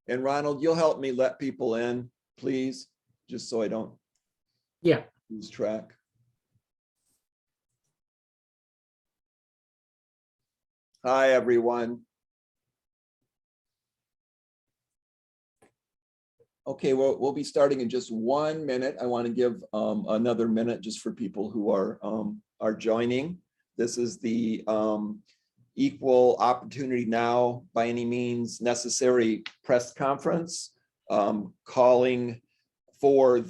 And Ronald, you'll help me let people in, please, just so I don't lose track. Hi, everyone. Okay, well, we'll be starting in just 1 minute. I want to give another minute just for people who are joining. This is the Equal Opportunity Now by Any Means Necessary press conference, calling for a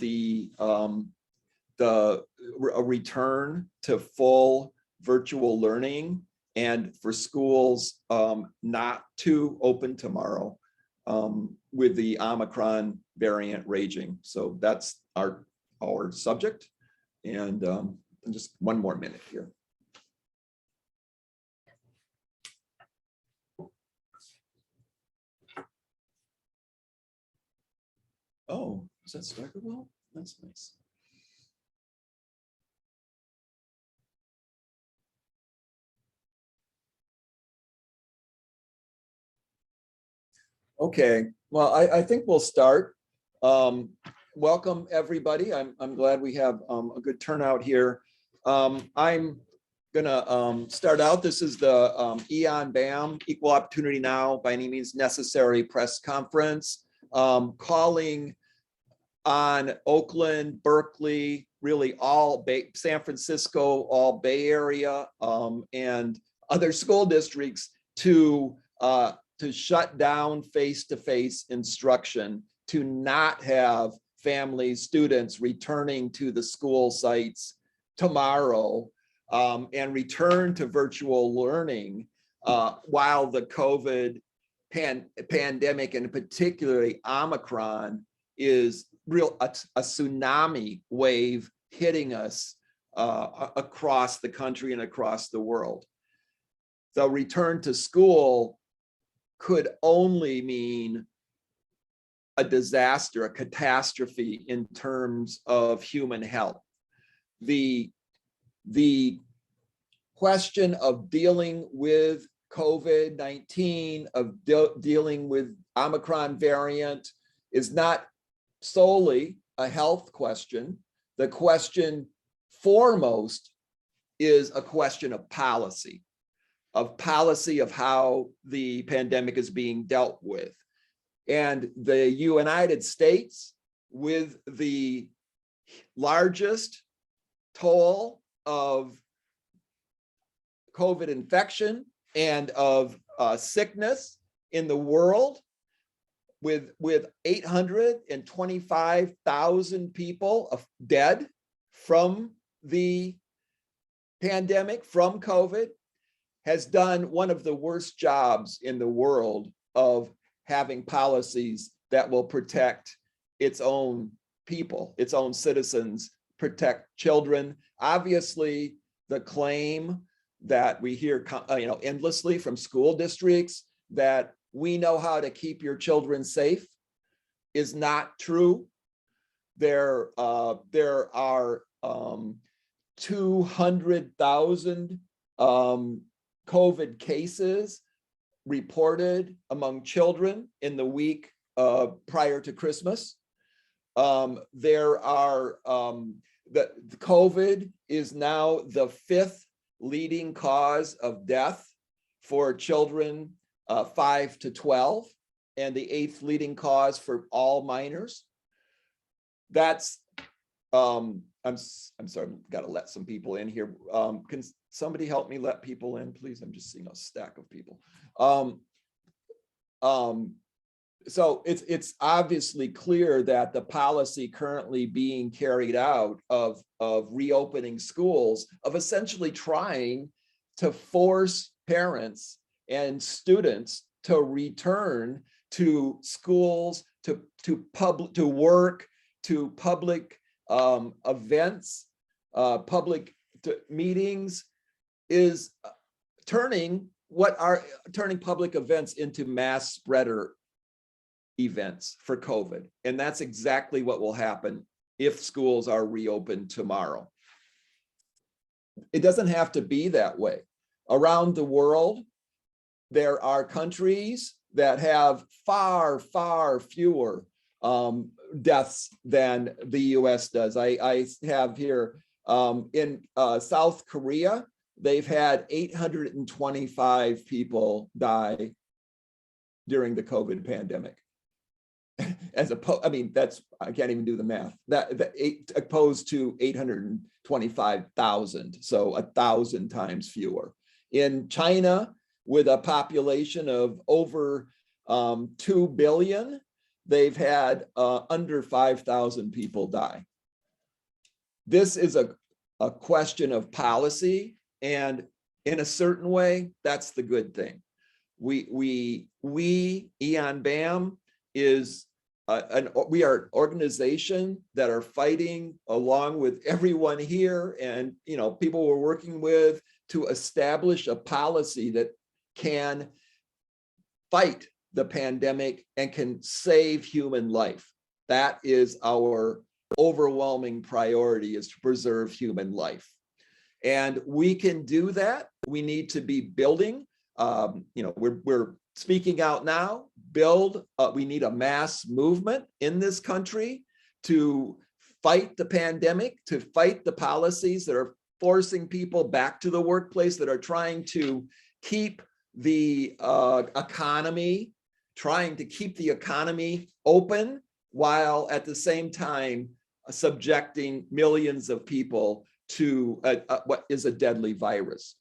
return to full virtual learning and for schools not to open tomorrow with the Omicron variant raging. So that's our subject. And just 1 more minute here. Oh, is that started well? That's nice. Okay, well, I think we'll start. Welcome, everybody. I'm glad we have a good turnout here. I'm gonna start out. This is the EON BAMN, Equal Opportunity Now by Any Means Necessary press conference, calling on Oakland, Berkeley, really all San Francisco, all Bay Area, and other school districts to shut down face-to-face instruction, to not have families, students returning to the school sites tomorrow, and return to virtual learning while the COVID pandemic, and particularly Omicron, is a tsunami wave hitting us across the country and across the world. The return to school could only mean a disaster, a catastrophe in terms of human health. The question of dealing with COVID-19, of dealing with Omicron variant, is not solely a health question. The question foremost is a question of policy of how the pandemic is being dealt with. And the United States, with the largest toll of COVID infection and of sickness in the world, with 825,000 people dead from the pandemic, from COVID, has done one of the worst jobs in the world of having policies that will protect its own people, its own citizens, protect children. Obviously, the claim that we hear endlessly from school districts that we know how to keep your children safe is not true. There are 200,000 COVID cases reported among children in the week prior to Christmas. The COVID is now the 5th leading cause of death for children 5 to 12, and the 8th leading cause for all minors. That's I'm sorry, I've got to let some people in here. Can somebody help me let people in, please? I'm just seeing a stack of people. So it's obviously clear that the policy currently being carried out of reopening schools, of essentially trying to force parents and students to return to schools, to work, to public events, public meetings, is turning public events into mass spreader events for COVID. And that's exactly what will happen if schools are reopened tomorrow. It doesn't have to be that way. Around the world, there are countries that have far, far fewer deaths than the US does. I have here in South Korea, they've had 825 people die during the COVID pandemic. As opposed, I mean, that's, I can't even do the math. That opposed to 825,000, so 1,000 times fewer. In China, with a population of over 2 billion, they've had under 5,000 people die. This is a question of policy, and in a certain way, that's the good thing. We EON BAMN is we are an organization that are fighting along with everyone here and people we're working with to establish a policy that can fight the pandemic and can save human life. That is our overwhelming priority, is to preserve human life. And we can do that. We need to be building, we're speaking out now, we need a mass movement in this country to fight the pandemic, to fight the policies that are forcing people back to the workplace, that are trying to keep the economy, open, while at the same time subjecting millions of people to what is a deadly virus.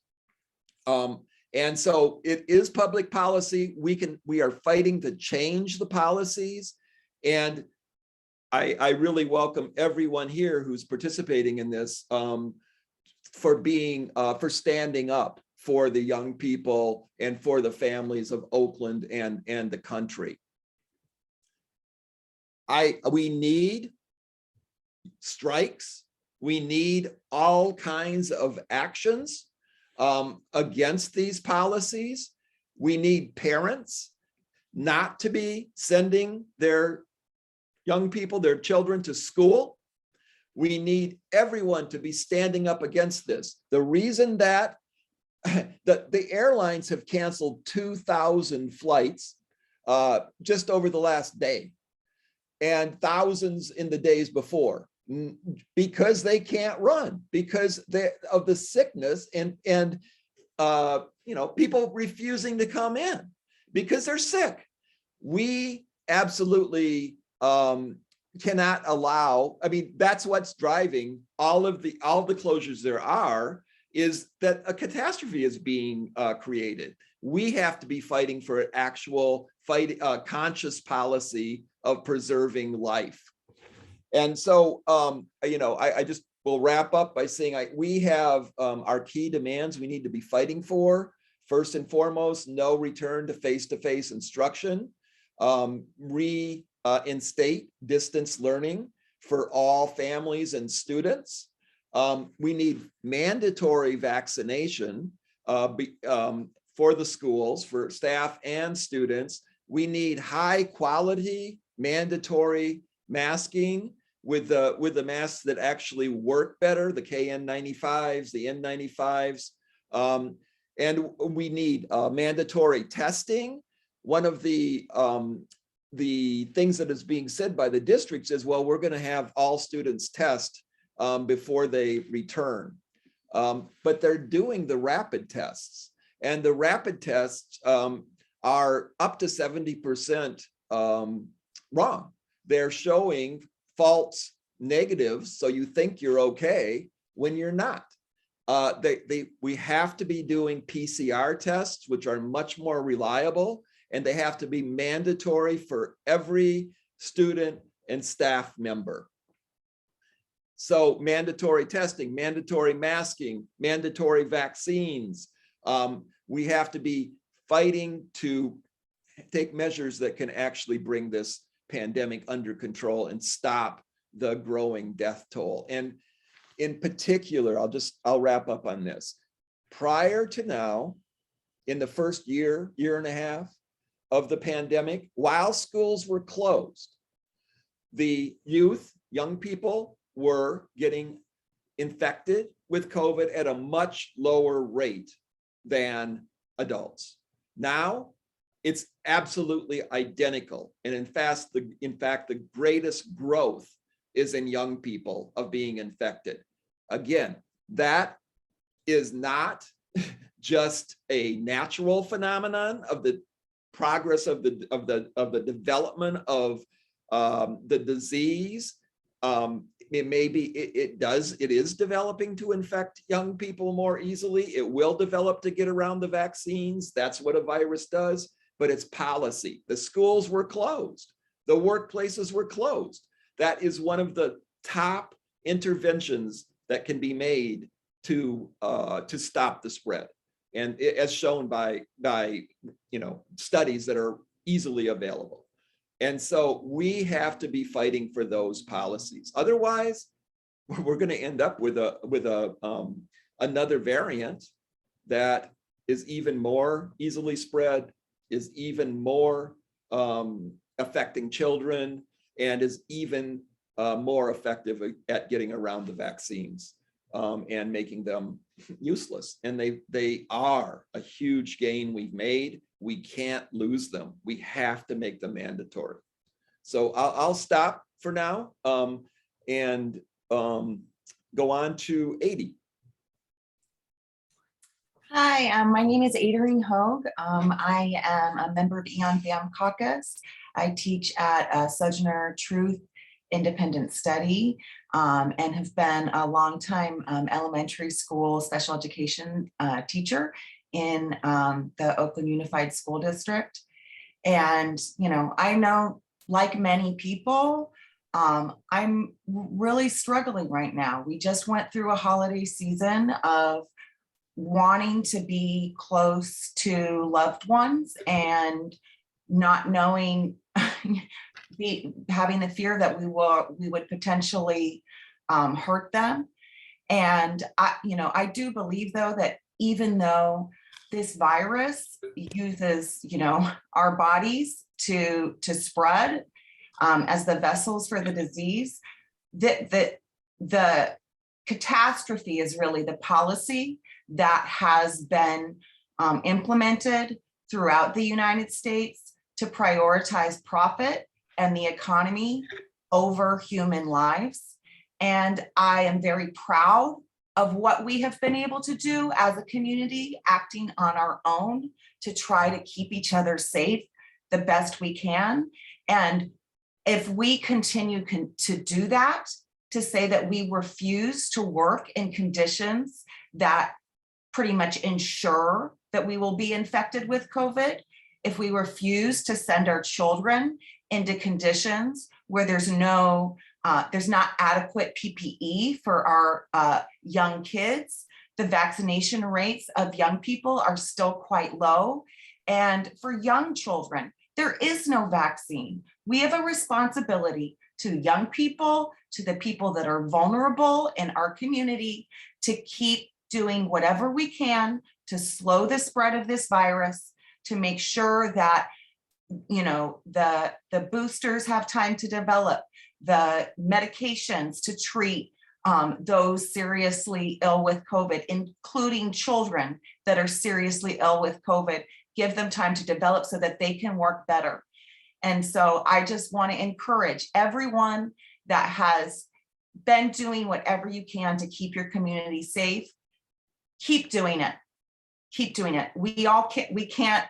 And so it is public policy. We are fighting to change the policies. And I really welcome everyone here who's participating in this for standing up for the young people and for the families of Oakland and the country. We need strikes. We need all kinds of actions against these policies. We need parents not to be sending their young people, their children, to school. We need everyone to be standing up against this. The reason that the airlines have canceled 2,000 flights just over the last day, and thousands in the days before, because they can't run, because of the sickness and people refusing to come in because they're sick. We absolutely cannot allow. I mean, that's what's driving all the closures there are, is that a catastrophe is being created. We have to be fighting for an actual conscious policy of preserving life. And so, I just will wrap up by saying we have our key demands we need to be fighting for. First and foremost, no return to face-to-face instruction, reinstate distance learning for all families and students. We need mandatory vaccination for the schools, for staff and students. We need high quality mandatory masking with the masks that actually work better, the KN95s, the N95s. And we need mandatory testing. One of the things that is being said by the districts is, well, we're going to have all students test before they return. But they're doing the rapid tests, and the rapid tests are up to 70% wrong. They're showing false negatives, so you think you're okay when you're not. We have to be doing PCR tests, which are much more reliable, and they have to be mandatory for every student and staff member. So mandatory testing, mandatory masking, mandatory vaccines. We have to be fighting to take measures that can actually bring this pandemic under control and stop the growing death toll. And in particular, I'll wrap up on this. Prior to now, in the first year and a half of the pandemic, while schools were closed, the young people were getting infected with COVID at a much lower rate than adults. Now, it's absolutely identical. And in fact, the greatest growth is in young people of being infected. Again, that is not just a natural phenomenon of the progress of the development of the disease. It is developing to infect young people more easily. It will develop to get around the vaccines. That's what a virus does, but it's policy. The schools were closed. The workplaces were closed. That is one of the top interventions that can be made to stop the spread. And as shown by studies that are easily available. And so we have to be fighting for those policies. Otherwise, we're going to end up with another variant that is even more easily spread, is even more affecting children, and is even more effective at getting around the vaccines and making them useless. And they are a huge gain we've made. We can't lose them. We have to make them mandatory. So I'll stop for now and go on to 80. Hi, my name is Adrienne Hogue. I am a member of EON BAMN Caucus. I teach at Sojourner Truth Independent Study and have been a longtime elementary school special education teacher in the Oakland Unified School District. And, I know, like many people, I'm really struggling right now. We just went through a holiday season of wanting to be close to loved ones and not knowing, having the fear that we would potentially hurt them. And I do believe, though, that even though this virus uses, our bodies to spread as the vessels for the disease, the catastrophe is really the policy that has been implemented throughout the United States to prioritize profit and the economy over human lives. And I am very proud of what we have been able to do as a community, acting on our own to try to keep each other safe the best we can. And if we continue to do that, to say that we refuse to work in conditions that pretty much ensure that we will be infected with COVID, if we refuse to send our children into conditions where there's not adequate PPE for our young kids, the vaccination rates of young people are still quite low. And for young children, there is no vaccine. We have a responsibility to young people, to the people that are vulnerable in our community, to keep doing whatever we can to slow the spread of this virus, to make sure that the boosters have time to develop, the medications to treat those seriously ill with COVID, including children that are seriously ill with COVID, give them time to develop so that they can work better. And so I just want to encourage everyone that has been doing whatever you can to keep your community safe. Keep doing it. Keep doing it. We can't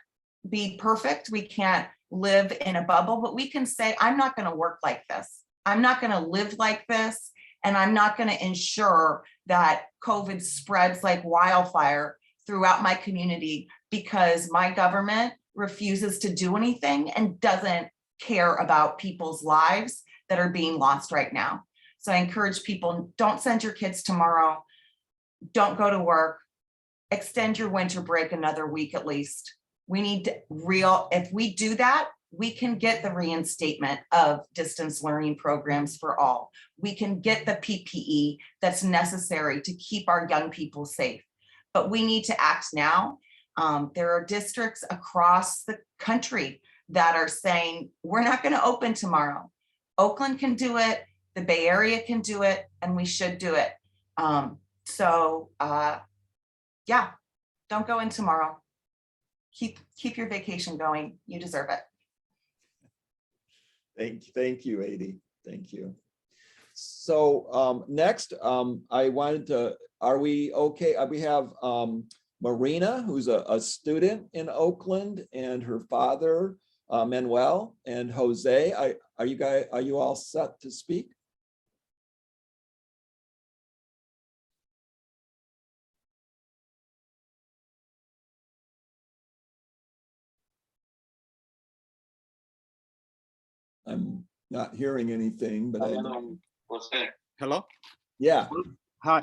be perfect. We can't live in a bubble, but we can say, I'm not going to work like this. I'm not going to live like this. And I'm not going to ensure that COVID spreads like wildfire throughout my community because my government refuses to do anything and doesn't care about people's lives that are being lost right now. So I encourage people, don't send your kids tomorrow. Don't go to work. Extend your winter break another week at least. We need if we do that, we can get the reinstatement of distance learning programs for all. We can get the PPE that's necessary to keep our young people safe. But we need to act now. There are districts across the country that are saying, we're not going to open tomorrow. Oakland can do it. The Bay Area can do it, and we should do it. Yeah, don't go in tomorrow. keep your vacation going. You deserve it. Thank you, Adi. Thank you. So next, I wanted to, are we okay? We have Marina, who's a student in Oakland, and her father, Manuel, and Jose. Are you all set to speak? I'm not hearing anything, but Hello? yeah, Hi.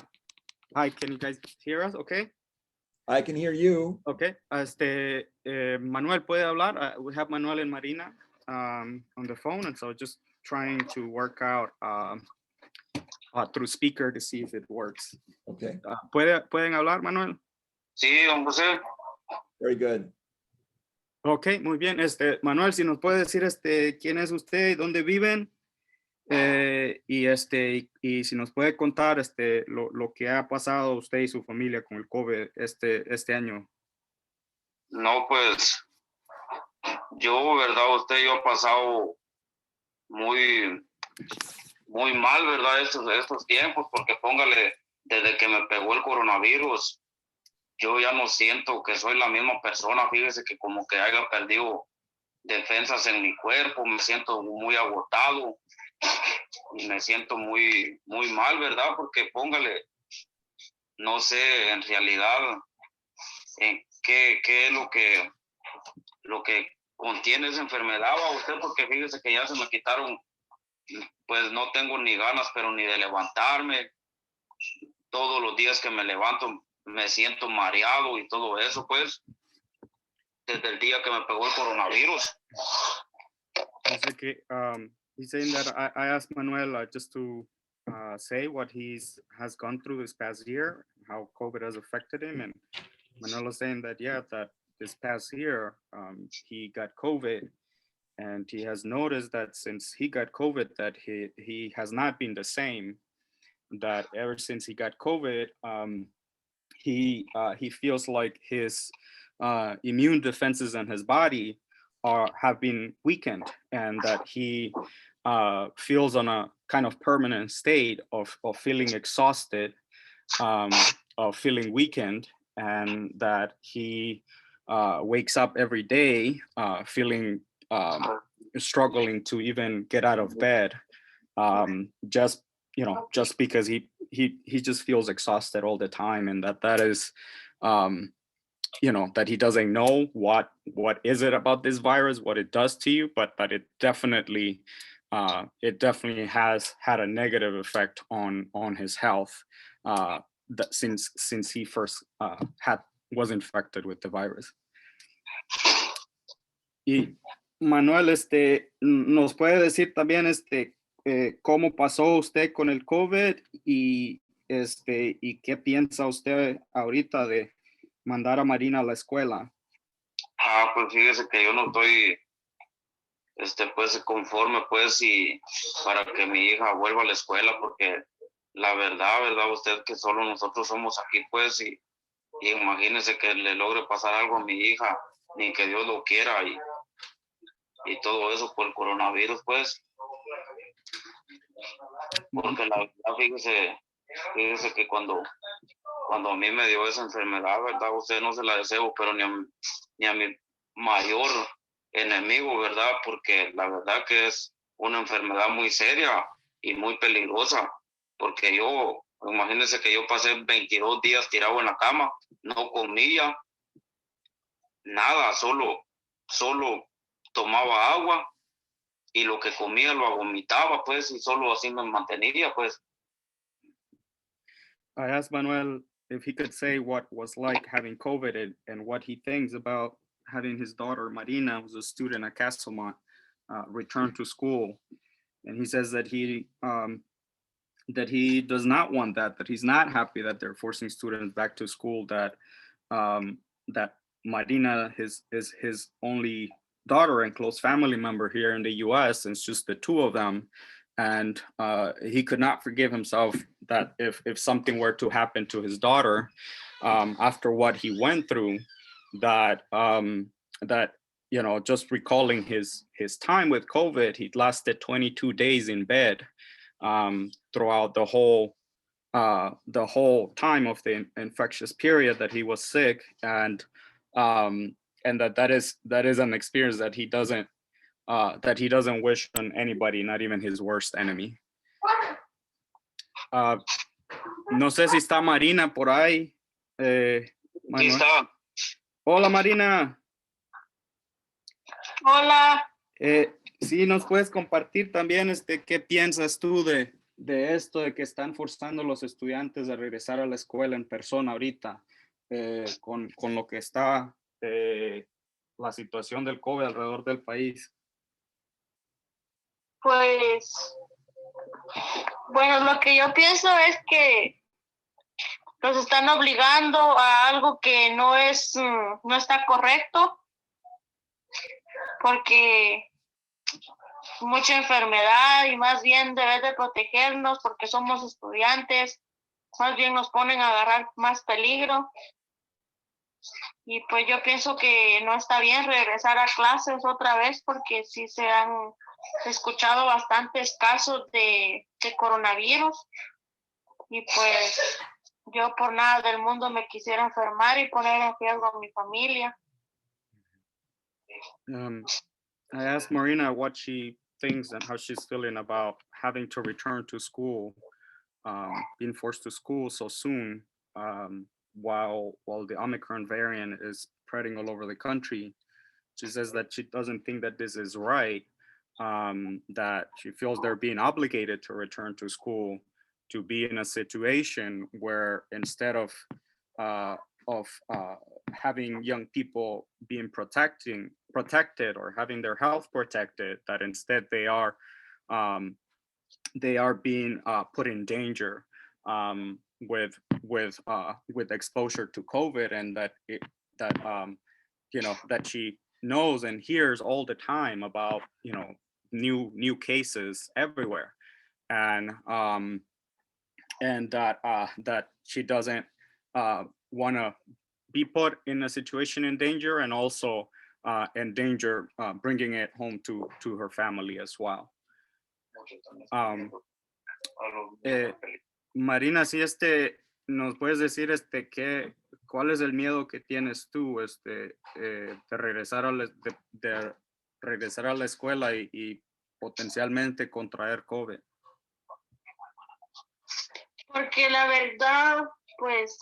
Hi, can you guys hear us? Okay. I can hear you. Okay. Manuel puede hablar. We have Manuel and Marina on the phone, and so just trying to work out through speaker to see if it works. Okay, ¿Pueden hablar, Manuel? Sí, don José. very good. Ok, muy bien. Manuel, si nos puede decir quién es usted y dónde viven, y si nos puede contar lo que ha pasado usted y su familia con el COVID este año. No, pues yo, verdad, usted yo he pasado muy mal, verdad, estos tiempos, porque póngale, desde que me pegó el coronavirus, yo ya no siento que soy la misma persona. Fíjese que como que haya perdido defensas en mi cuerpo, me siento muy agotado y me siento muy mal, verdad, porque póngale, no sé en realidad qué es lo que contiene esa enfermedad a usted, porque fíjese que ya se me quitaron, pues no tengo ni ganas, pero ni de levantarme. Todos los días que me levanto me siento mareado y todo eso, pues, desde el día que me pegó el coronavirus. Dice que, he's saying that I asked Manuel just to say what has gone through this past year, how COVID has affected him, and Manuel was saying that, yeah, that this past year he got COVID, and he has noticed that since he got COVID that he has not been the same, that ever since he got COVID, he feels like his immune defenses in his body have been weakened, and that he feels on a kind of permanent state of feeling exhausted, of feeling weakened, and that he wakes up every day feeling struggling to even get out of bed, just because he just feels exhausted all the time, and that is that he doesn't know what is it about this virus, what it does to you, but that it definitely has had a negative effect on his health that since he first was infected with the virus. Y Manuel, nos puede decir también cómo pasó usted con el COVID y qué piensa usted ahorita de mandar a Marina a la escuela. Pues fíjese que yo no estoy pues conforme, pues, y para que mi hija vuelva a la escuela, porque la verdad usted, que solo nosotros somos aquí, pues, y imagínese que le logre pasar algo a mi hija, ni que Dios lo quiera, y todo eso por el coronavirus, pues, porque la verdad, fíjese que cuando a mí me dio esa enfermedad, verdad, usted no se la deseo, pero ni a mi mayor enemigo, verdad, porque la verdad que es una enfermedad muy seria y muy peligrosa, porque imagínense que yo pasé 22 días tirado en la cama, no comía nada, solo tomaba agua, y lo que comía lo vomitaba, pues, y solo así me mantenía, pues. I asked Manuel if he could say what was like having COVID and what he thinks about having his daughter Marina, who's a student at Castlemont, return to school. And he says that he does not want that he's not happy that they're forcing students back to school, that Marina is his only daughter and close family member here in the US, and it's just the two of them. And he could not forgive himself that if something were to happen to his daughter after what he went through, that just recalling his time with COVID, he lasted 22 days in bed throughout the whole time of the infectious period that he was sick, and that is an experience that he doesn't wish on anybody, not even his worst enemy. No sé si está Marina por ahí. Aquí Manuel. está. Hola Marina. Hola. Sí, nos puedes compartir también qué piensas tú de esto, de que están forzando a los estudiantes a regresar a la escuela en persona ahorita, con lo que está la situación del COVID alrededor del país. Pues, bueno, lo que yo pienso es que los están obligando a algo que no está correcto, porque mucha enfermedad y más bien debe de protegernos porque somos estudiantes, más bien nos ponen a agarrar más peligro. Y pues yo pienso que no está bien regresar a clases otra vez porque sí se han escuchado bastantes casos de coronavirus y pues yo por nada del mundo me quisiera enfermar y poner en riesgo a mi familia. I asked Marina what she thinks and how she's feeling about having to return to school, being forced to school so soon, while the Omicron variant is spreading all over the country. She says that she doesn't think that this is right, that she feels they're being obligated to return to school, to be in a situation where instead of having young people being protected or having their health protected, that instead they are being put in danger with exposure to COVID, and that she knows and hears all the time about new cases everywhere, and that she doesn't want to be put in a situation in danger, and also endanger bringing it home to her family as well. Marina, si nos puedes decir cuál es el miedo que tienes tú de regresar a la escuela y potencialmente contraer COVID. Porque la verdad, pues,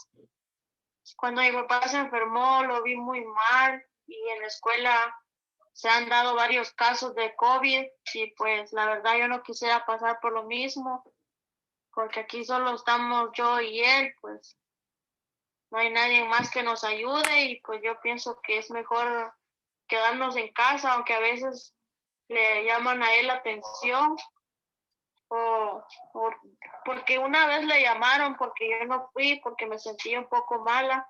cuando mi papá se enfermó, lo vi muy mal y en la escuela se han dado varios casos de COVID y pues la verdad yo no quisiera pasar por lo mismo, porque aquí solo estamos yo y él, pues no hay nadie más que nos ayude y pues yo pienso que es mejor quedarnos en casa, aunque a veces le llaman a él la atención. O porque una vez le llamaron porque yo no fui porque me sentía un poco mala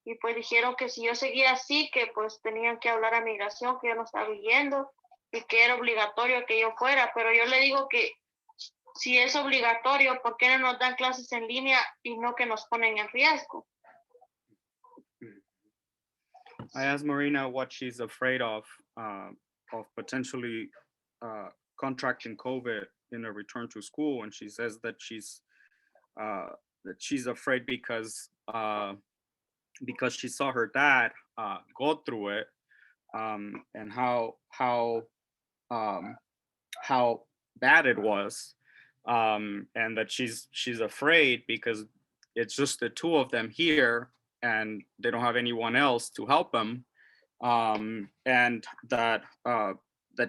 y pues dijeron que si yo seguía así que pues tenían que hablar a migración, que yo no estaba yendo y que era obligatorio que yo fuera, pero yo le digo que si es obligatorio, ¿por qué no nos dan clases en línea y no que nos ponen en riesgo? I asked Marina what she's afraid of potentially contracting COVID in a return to school, and she says that she's afraid because she saw her dad go through it, and how bad it was, and that she's afraid because it's just the two of them here and they don't have anyone else to help them, and that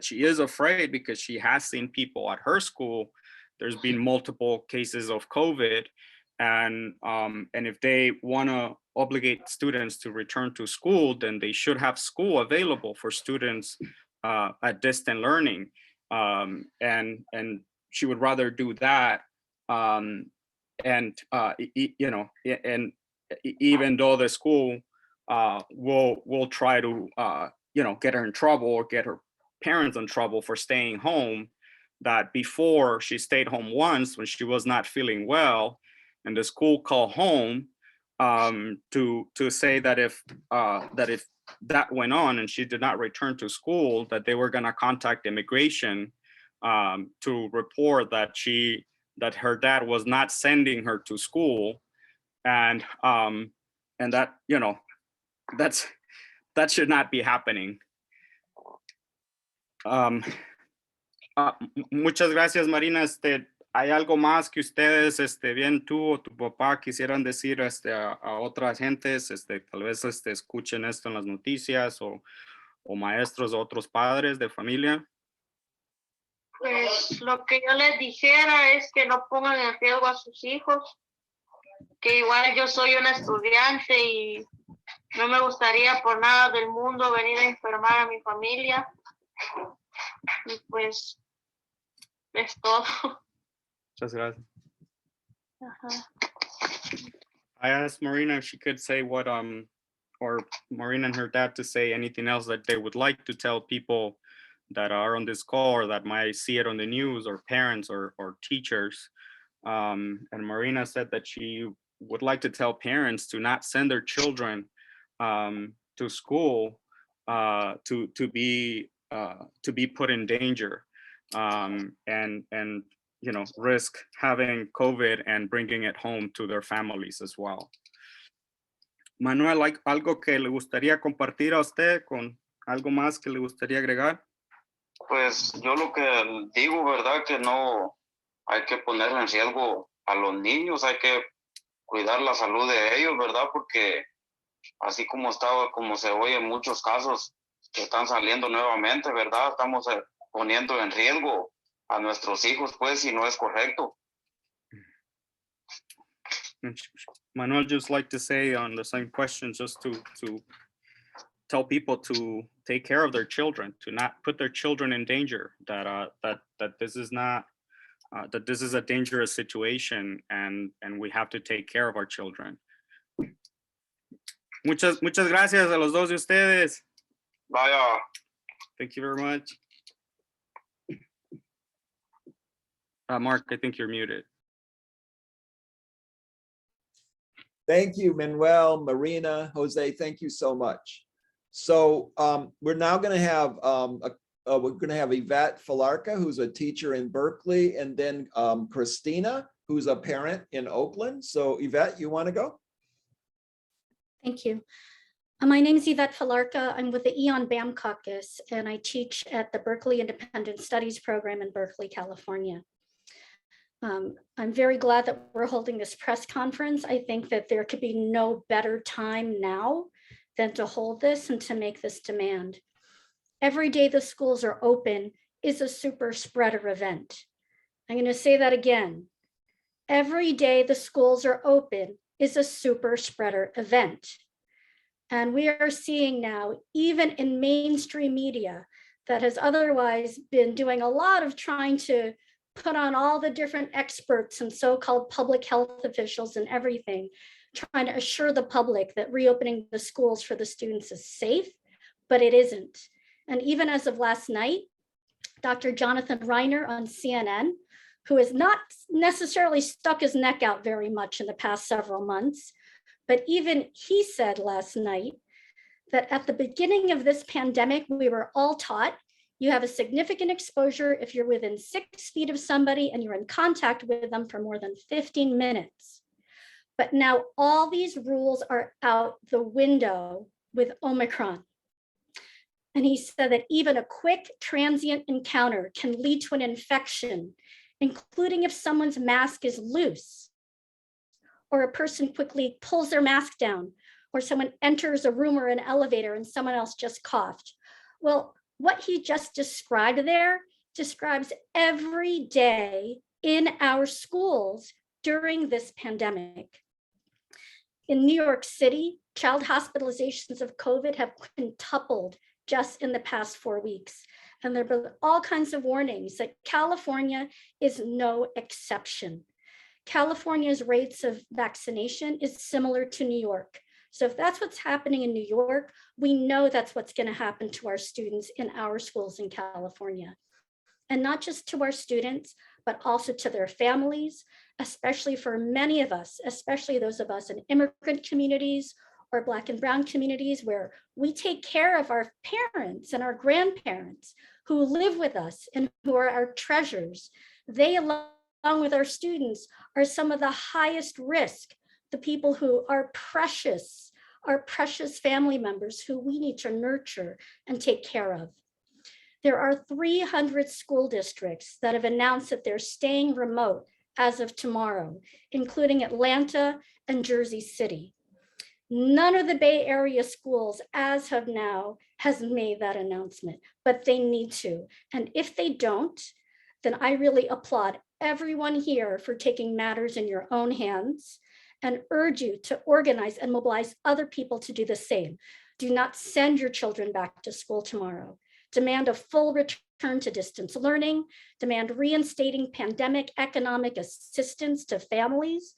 she is afraid because she has seen people at her school. There's been multiple cases of COVID, and if they want to obligate students to return to school, then they should have school available for students at distant learning, and she would rather do that, and even though the school will try to get her in trouble or get her parents in trouble for staying home, that before she stayed home once when she was not feeling well and the school called home, to say that if that went on and she did not return to school, that they were going to contact immigration to report that her dad was not sending her to school, and that, you know, that should not be happening. Muchas gracias, Marina. ¿Hay algo más que ustedes, bien tú o tu papá, quisieran decir a otras gentes? Tal vez escuchen esto en las noticias, o maestros o otros padres de familia. Pues lo que yo les dijera es que no pongan en riesgo a sus hijos, que igual yo soy una estudiante y no me gustaría por nada del mundo venir a enfermar a mi familia. Y pues es todo. Muchas gracias. Ajá. I asked Marina if she could say what, or Marina and her dad to say anything else that they would like to tell people that are on this call or that might see it on the news, or parents or teachers. And Marina said that she would like to tell parents to not send their children to school to be put in danger, and you know, risk having COVID and bringing it home to their families as well. Manuel, ¿algo que le gustaría compartir a usted, con algo más que le gustaría agregar? Pues yo lo que digo, ¿verdad? Que no hay que poner en riesgo a los niños, hay que cuidar la salud de ellos, ¿verdad? Porque así como se oye en muchos casos que están saliendo nuevamente, ¿verdad? Estamos poniendo en riesgo a nuestros hijos, pues, y no es correcto. Manuel just like to say on the same question, just to tell people to take care of their children, to not put their children in danger, that this is not, that this is a dangerous situation, and we have to take care of our children. Muchas gracias a los dos de ustedes. Vaya. Thank you very much. Mark, I think you're muted. Thank you, Manuel, Marina, Jose, thank you so much. So we're now going to have Yvette Falarca, who's a teacher in Berkeley, and then Christina, who's a parent in Oakland. So Yvette, you want to go? Thank you. My name is Yvette Falarca. I'm with the EON BAMN caucus, and I teach at the Berkeley Independent Studies program in Berkeley, California. I'm very glad that we're holding this press conference. I think that there could be no better time now than to hold this and to make this demand. Every day the schools are open is a super spreader event. I'm going to say that again. Every day the schools are open is a super spreader event. And we are seeing now, even in mainstream media that has otherwise been doing a lot of trying to put on all the different experts and so-called public health officials and everything, trying to assure the public that reopening the schools for the students is safe, but it isn't. And even as of last night, Dr. Jonathan Reiner on CNN, who has not necessarily stuck his neck out very much in the past several months, but even he said last night that at the beginning of this pandemic, we were all taught you have a significant exposure if you're within 6 feet of somebody and you're in contact with them for more than 15 minutes. But now all these rules are out the window with Omicron. And he said that even a quick transient encounter can lead to an infection, including if someone's mask is loose, or a person quickly pulls their mask down, or someone enters a room or an elevator and someone else just coughed. Well, what he just described there describes every day in our schools during this pandemic. In New York City, child hospitalizations of COVID have quintupled just in the past 4 weeks. And there have been all kinds of warnings that California is no exception. California's rates of vaccination is similar to New York. So if that's what's happening in New York, we know that's what's going to happen to our students in our schools in California. And not just to our students, but also to their families especially for many of us, especially those of us in immigrant communities or Black and Brown communities where we take care of our parents and our grandparents who live with us and who are our treasures. They, along with our students, are some of the highest risk, the people who are precious, our precious family members who we need to nurture and take care of. There are 300 school districts that have announced that they're staying remote as of tomorrow, including Atlanta and Jersey City. None of the Bay Area schools as of now has made that announcement, but they need to. And if they don't, then I really applaud everyone here for taking matters in your own hands and urge you to organize and mobilize other people to do the same. Do not send your children back to school tomorrow. Demand a full return to distance learning, demand reinstating pandemic economic assistance to families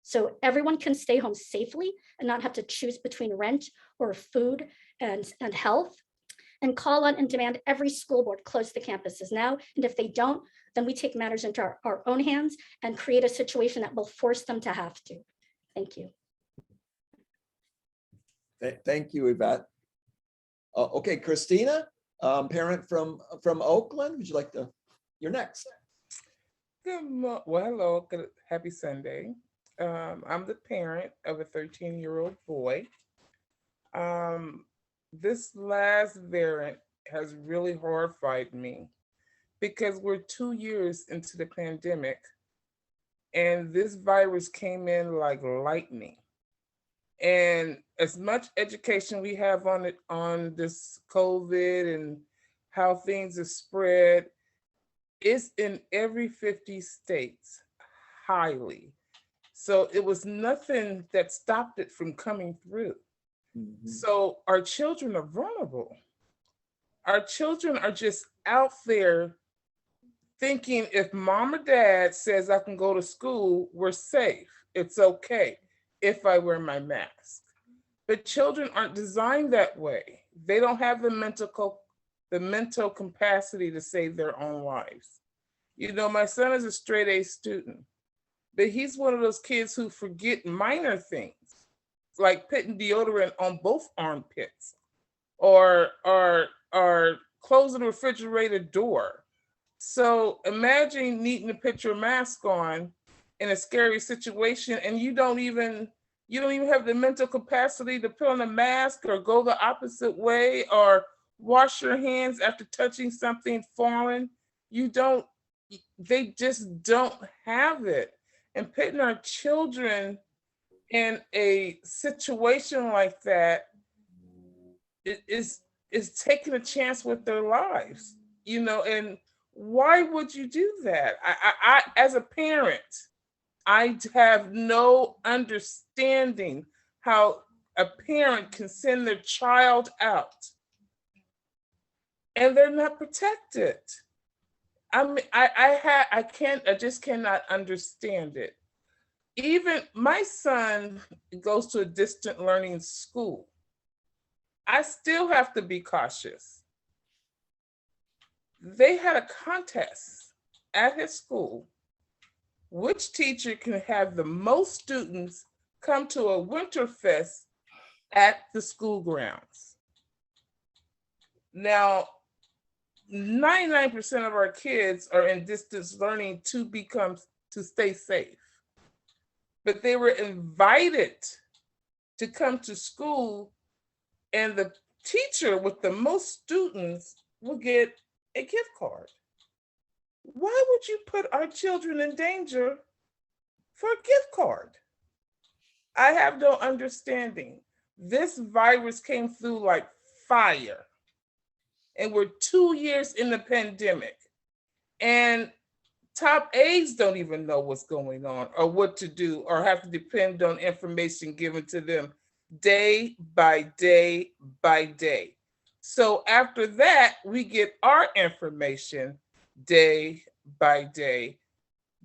so everyone can stay home safely and not have to choose between rent or food and health. And call on and demand every school board close the campuses now. And if they don't, then we take matters into our own hands and create a situation that will force them to have to. Thank you. Thank you, Yvette. Okay, Christina, parent from Oakland, would you like to, you're next. Well, hello, good, happy Sunday. I'm the parent of a 13-year-old boy. This last variant has really horrified me because we're 2 years into the pandemic and this virus came in like lightning. And as much education we have on it, on this COVID and how things are spread, it's in every 50 states, highly. So it was nothing that stopped it from coming through. Mm-hmm. So our children are vulnerable. Our children are just out there thinking if mom or dad says I can go to school, we're safe. It's okay if I wear my mask. But children aren't designed that way. They don't have the mental capacity to save their own lives. You know, my son is a straight A student, but he's one of those kids who forget minor things, like putting deodorant on both armpits or closing the refrigerator door. So imagine needing to put your mask on in a scary situation and you don't even have the mental capacity to put on a mask or go the opposite way or wash your hands after touching something foreign. They just don't have it. And putting our children in a situation like that is taking a chance with their lives, you know, and why would you do that? I as a parent, I have no understanding how a parent can send their child out and they're not protected. I mean, I just cannot understand it. Even my son goes to a distant learning school. I still have to be cautious. They had a contest at his school. Which teacher can have the most students come to a winter fest at the school grounds? Now, 99% of our kids are in distance learning to stay safe. But they were invited to come to school and the teacher with the most students will get a gift card. Why would you put our children in danger for a gift card? I have no understanding. This virus came through like fire. And we're 2 years in the pandemic. And top aides don't even know what's going on or what to do or have to depend on information given to them day by day by day. So after that, we get our information day by day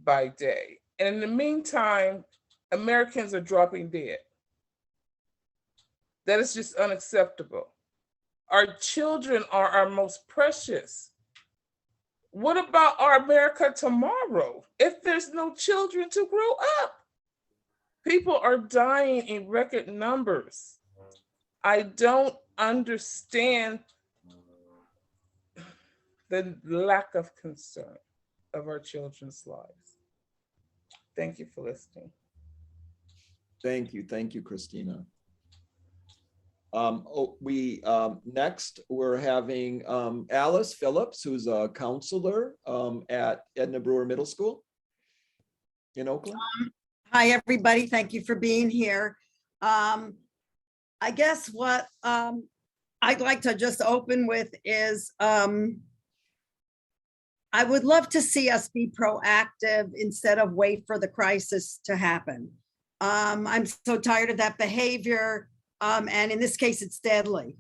by day. And in the meantime, Americans are dropping dead. That is just unacceptable. Our children are our most precious. What about our America tomorrow if there's no children to grow up? People are dying in record numbers. I don't understand the lack of concern of our children's lives. Thank you for listening. Thank you, Christina. Next we're having Alice Phillips, who's a counselor at Edna Brewer Middle School in Oakland. Hi, everybody. Thank you for being here. I guess what I'd like to just open with is I would love to see us be proactive instead of wait for the crisis to happen. I'm so tired of that behavior. And in this case, it's deadly.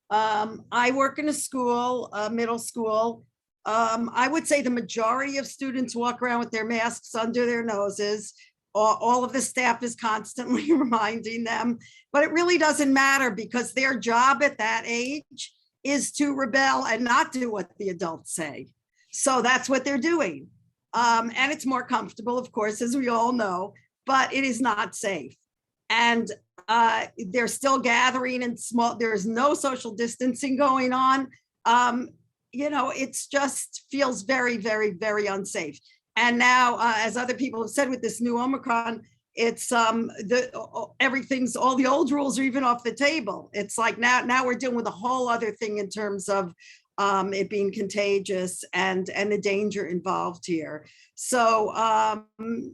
I work in a school, middle school. I would say the majority of students walk around with their masks under their noses. All of the staff is constantly reminding them, but it really doesn't matter because their job at that age is to rebel and not do what the adults say. So that's what they're doing. And it's more comfortable, of course, as we all know, but it is not safe. And they're still gathering in small, there's no social distancing going on. You know, it's just feels very, very, very unsafe. And now, as other people have said with this new Omicron, it's everything's, all the old rules are even off the table. It's like now we're dealing with a whole other thing in terms of it being contagious and the danger involved here. So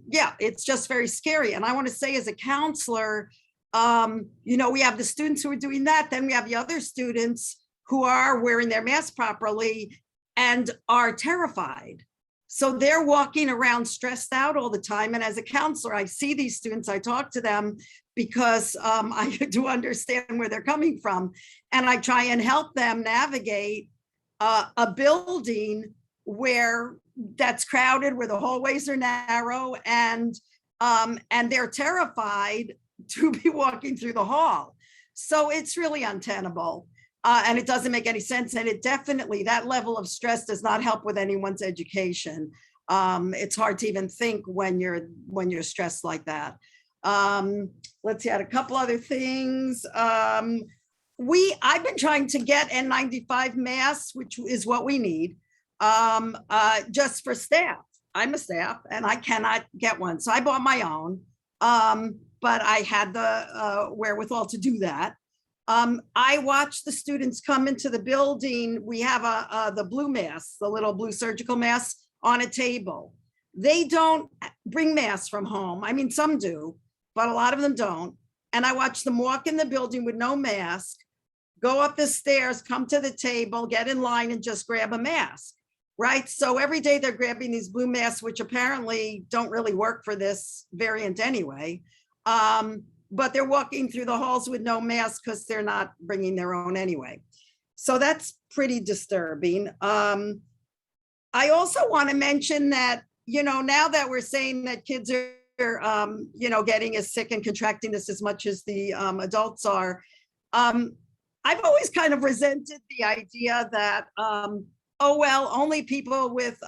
yeah, it's just very scary. And I want to say as a counselor, you know, we have the students who are doing that. Then we have the other students who are wearing their mask properly and are terrified. So they're walking around stressed out all the time. And as a counselor, I see these students, I talk to them because I do understand where they're coming from. And I try and help them navigate a building where that's crowded, where the hallways are narrow, and they're terrified to be walking through the hall. So it's really untenable. And it doesn't make any sense. And it definitely, that level of stress does not help with anyone's education. It's hard to even think when you're stressed like that. Let's see, I had a couple other things. I've been trying to get N95 masks, which is what we need, just for staff. I'm a staff and I cannot get one. So I bought my own, but I had the wherewithal to do that. I watch the students come into the building. We have the blue masks, the little blue surgical masks on a table. They don't bring masks from home. I mean, some do, but a lot of them don't. And I watch them walk in the building with no mask, go up the stairs, come to the table, get in line and just grab a mask, right? So every day they're grabbing these blue masks, which apparently don't really work for this variant anyway. But they're walking through the halls with no mask because they're not bringing their own anyway. So that's pretty disturbing. I also want to mention that, you know, now that we're saying that kids are, you know, getting as sick and contracting this as much as the adults are, I've always kind of resented the idea that, oh, well, only people with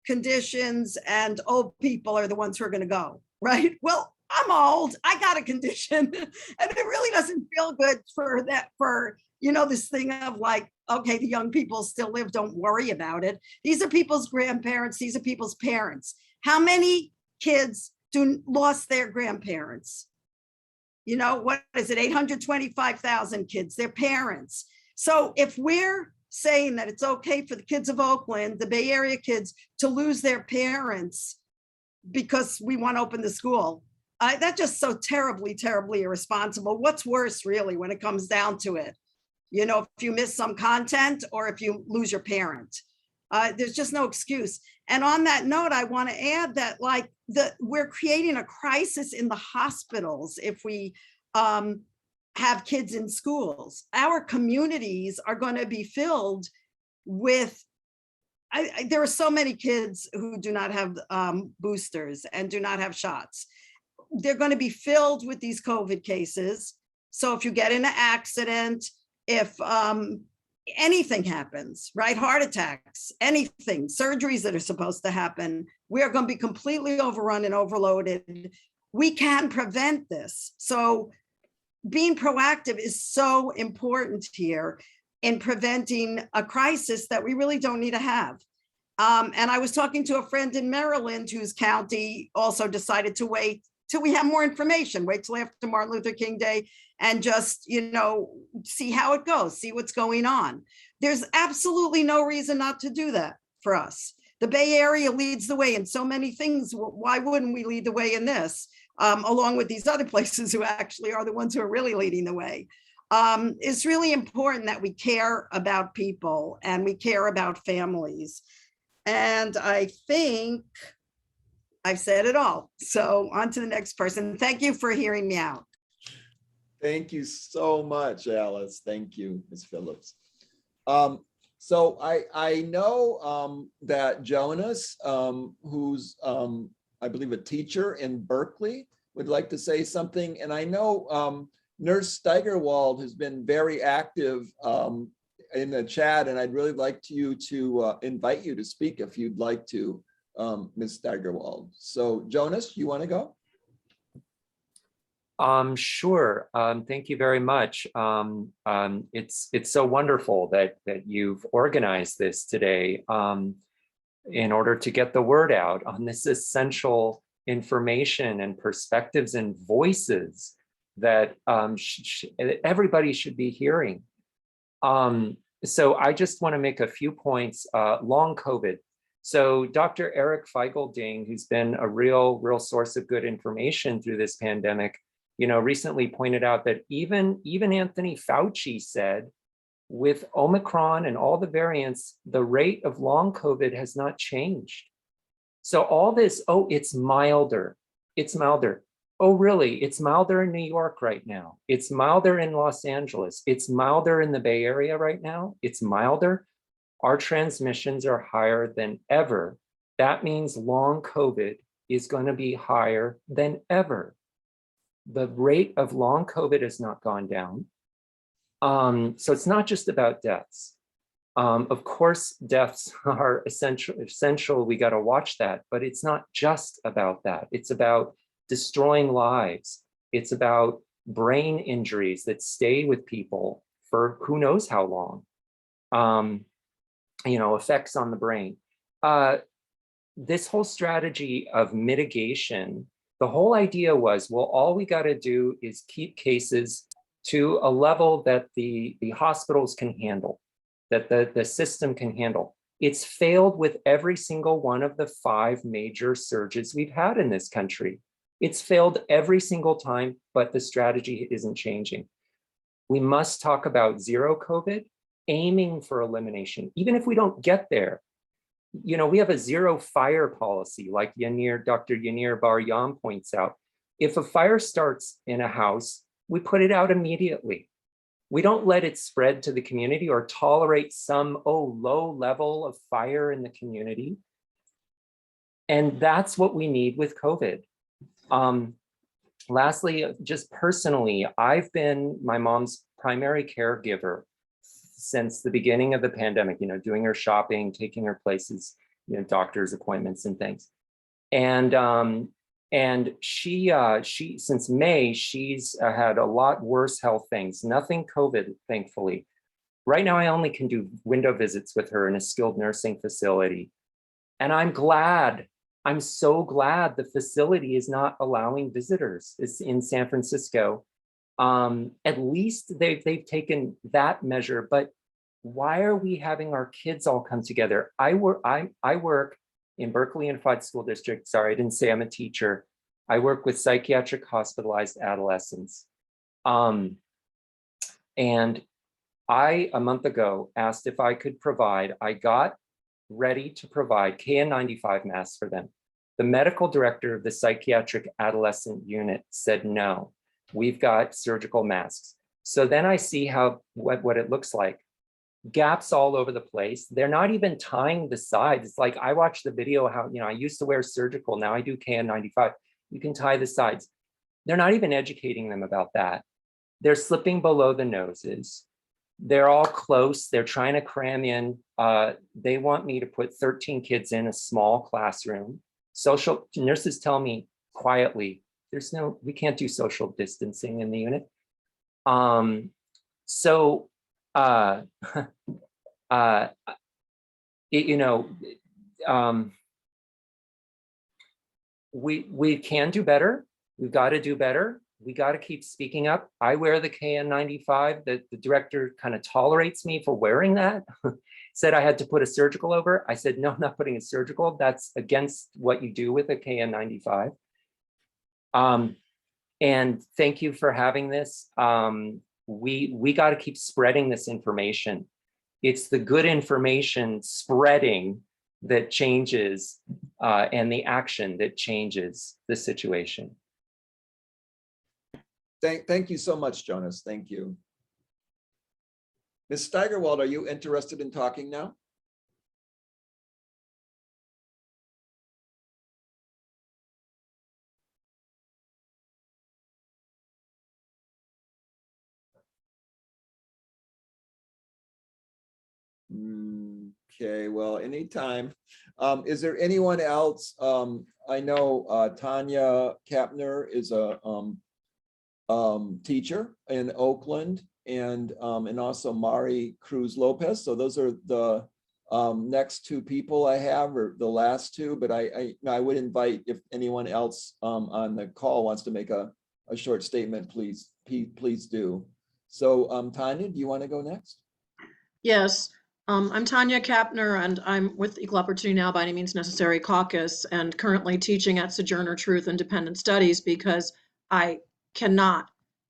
conditions and old people are the ones who are going to go, right? Well, I'm old, I got a condition, and it really doesn't feel good for that, for, you know, this thing of like, okay, the young people still live, don't worry about it. These are people's grandparents, these are people's parents. How many kids lost their grandparents? You know, what is it, 825,000 kids, their parents. So if we're saying that it's okay for the kids of Oakland, the Bay Area kids, to lose their parents because we want to open the school, that's just so terribly, terribly irresponsible. What's worse, really, when it comes down to it? You know, if you miss some content or if you lose your parent, there's just no excuse. And on that note, I want to add that, like, we're creating a crisis in the hospitals if we have kids in schools. Our communities are going to be filled with, there are so many kids who do not have boosters and do not have shots. They're going to be filled with these COVID cases. So if you get in an accident, if anything happens, right? Heart attacks, anything, surgeries that are supposed to happen, we are going to be completely overrun and overloaded. We can prevent this. So being proactive is so important here in preventing a crisis that we really don't need to have. And I was talking to a friend in Maryland whose county also decided to wait till we have more information, wait till after Martin Luther King Day and just, see how it goes, see what's going on. There's absolutely no reason not to do that for us. The Bay Area leads the way in so many things. Why wouldn't we lead the way in this? Along with these other places who actually are the ones who are really leading the way. It's really important that we care about people and we care about families. And I think I've said it all. So on to the next person. Thank you for hearing me out. Thank you so much, Alice. Thank you, Ms. Phillips. So I know that Jonas, who's I believe a teacher in Berkeley, would like to say something. And I know Nurse Steigerwald has been very active in the chat, and I'd really like you to invite you to speak if you'd like to, Ms. Steigerwald. So Jonas, you want to go? Sure. Thank you very much. It's so wonderful that you've organized this today in order to get the word out on this essential information and perspectives and voices that everybody should be hearing. So I just want to make a few points. Long COVID. So Dr. Eric Feigelding, who's been a real source of good information through this pandemic, recently pointed out that even Anthony Fauci said, with Omicron and all the variants, the rate of long COVID has not changed. So all this, oh, it's milder. It's milder. Oh, really? It's milder in New York right now. It's milder in Los Angeles. It's milder in the Bay Area right now. It's milder. Our transmissions are higher than ever. That means long COVID is going to be higher than ever. The rate of long COVID has not gone down. So it's not just about deaths. Of course, deaths are essential. We got to watch that, but it's not just about that. It's about destroying lives. It's about brain injuries that stay with people for who knows how long. Effects on the brain. This whole strategy of mitigation, the whole idea was, well, all we got to do is keep cases to a level that the hospitals can handle, that the system can handle. It's failed with every single one of the 5 major surges we've had in this country. It's failed every single time, but the strategy isn't changing. We must talk about zero COVID, aiming for elimination, even if we don't get there. We have a zero fire policy, like Dr. Yanir Bar-Yam points out. If a fire starts in a house, we put it out immediately. We don't let it spread to the community or tolerate some low level of fire in the community. And that's what we need with COVID. Lastly, just personally, I've been my mom's primary caregiver since the beginning of the pandemic, doing her shopping, taking her places, doctor's appointments and things. And she since May, she's had a lot worse health things, nothing COVID, thankfully. Right now, I only can do window visits with her in a skilled nursing facility. And I'm so glad the facility is not allowing visitors. It's in San Francisco. At least they've taken that measure, but why are we having our kids all come together? I work in Berkeley Unified School District. Sorry, I didn't say I'm a teacher. I work with psychiatric hospitalized adolescents. And I, a month ago, asked if I could provide, I got ready to provide KN95 masks for them. The medical director of the psychiatric adolescent unit said, no, we've got surgical masks. So then I see what it looks like. Gaps all over the place. They're not even tying the sides. It's like, I watched the video how, I used to wear surgical, now I do KN95. You can tie the sides. They're not even educating them about that. They're slipping below the noses. they're all close. They're trying to cram in. They want me to put 13 kids in a small classroom. Social nurses tell me quietly, we can't do social distancing in the unit. So, we can do better. We've got to do better. We got to keep speaking up. I wear the KN95. The director kind of tolerates me for wearing that. Said I had to put a surgical over. I said, no, I'm not putting a surgical. That's against what you do with a KN95. And thank you for having this. We got to keep spreading this information. It's the good information spreading that changes and the action that changes the situation. Thank you so much, Jonas. Thank you. Ms. Steigerwald, are you interested in talking now? Okay, well, anytime. Is there anyone else? I know Tanya Kapner is a teacher in Oakland, and also Mari Cruz Lopez. So those are the next two people I have, or the last two, but I would invite, if anyone else on the call wants to make a short statement, please do. So Tanya, do you want to go next? Yes, I'm Tanya Kapner, and I'm with Equal Opportunity Now by Any Means Necessary Caucus, and currently teaching at Sojourner Truth Independent Studies, because I cannot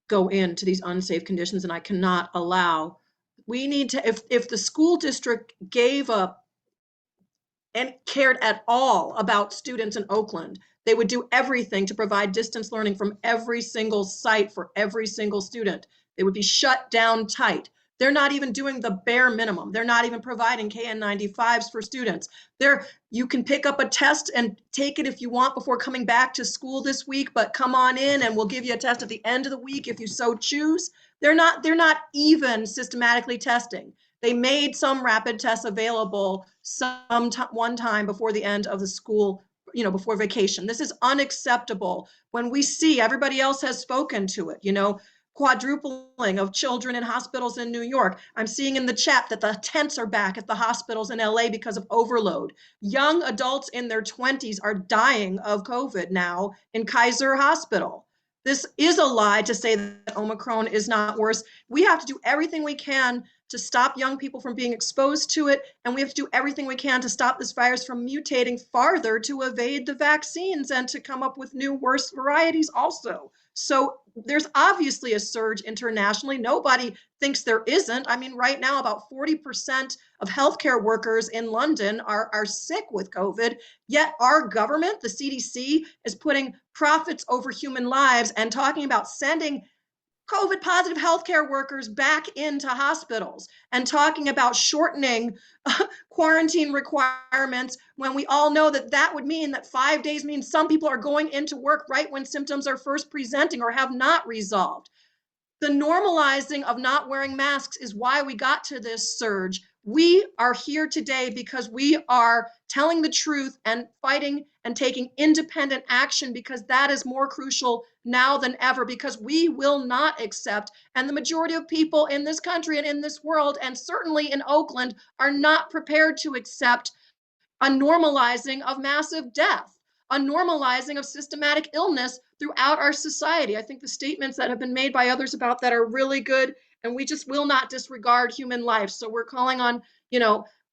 go into these unsafe conditions, and I cannot allow, we need to, if the school district gave up and cared at all about students in Oakland, they would do everything to provide distance learning from every single site for every single student. They would be shut down tight. They're not even doing the bare minimum. They're not even providing KN95s for students. You can pick up a test and take it if you want before coming back to school this week, but come on in and we'll give you a test at the end of the week if you so choose. They're not even systematically testing. They made some rapid tests available one time before the end of the school, before vacation. This is unacceptable. When we see, everybody else has spoken to it, quadrupling of children in hospitals in New York. I'm seeing in the chat that the tents are back at the hospitals in LA because of overload. Young adults in their 20s are dying of COVID now in Kaiser Hospital. This is a lie to say that Omicron is not worse. We have to do everything we can to stop young people from being exposed to it, and we have to do everything we can to stop this virus from mutating farther to evade the vaccines and to come up with new, worse varieties also. So there's obviously a surge internationally. Nobody thinks there isn't. I mean, right now, about 40% of healthcare workers in London are sick with COVID, yet our government, the CDC, is putting profits over human lives and talking about sending COVID positive healthcare workers back into hospitals and talking about shortening quarantine requirements, when we all know that would mean that 5 days means some people are going into work right when symptoms are first presenting or have not resolved. The normalizing of not wearing masks is why we got to this surge. We are here today because we are telling the truth and fighting and taking independent action, because that is more crucial now than ever, because we will not accept, and the majority of people in this country and in this world, and certainly in Oakland, are not prepared to accept a normalizing of massive death, a normalizing of systematic illness throughout our society. I think the statements that have been made by others about that are really good, and we just will not disregard human life. So we're calling on,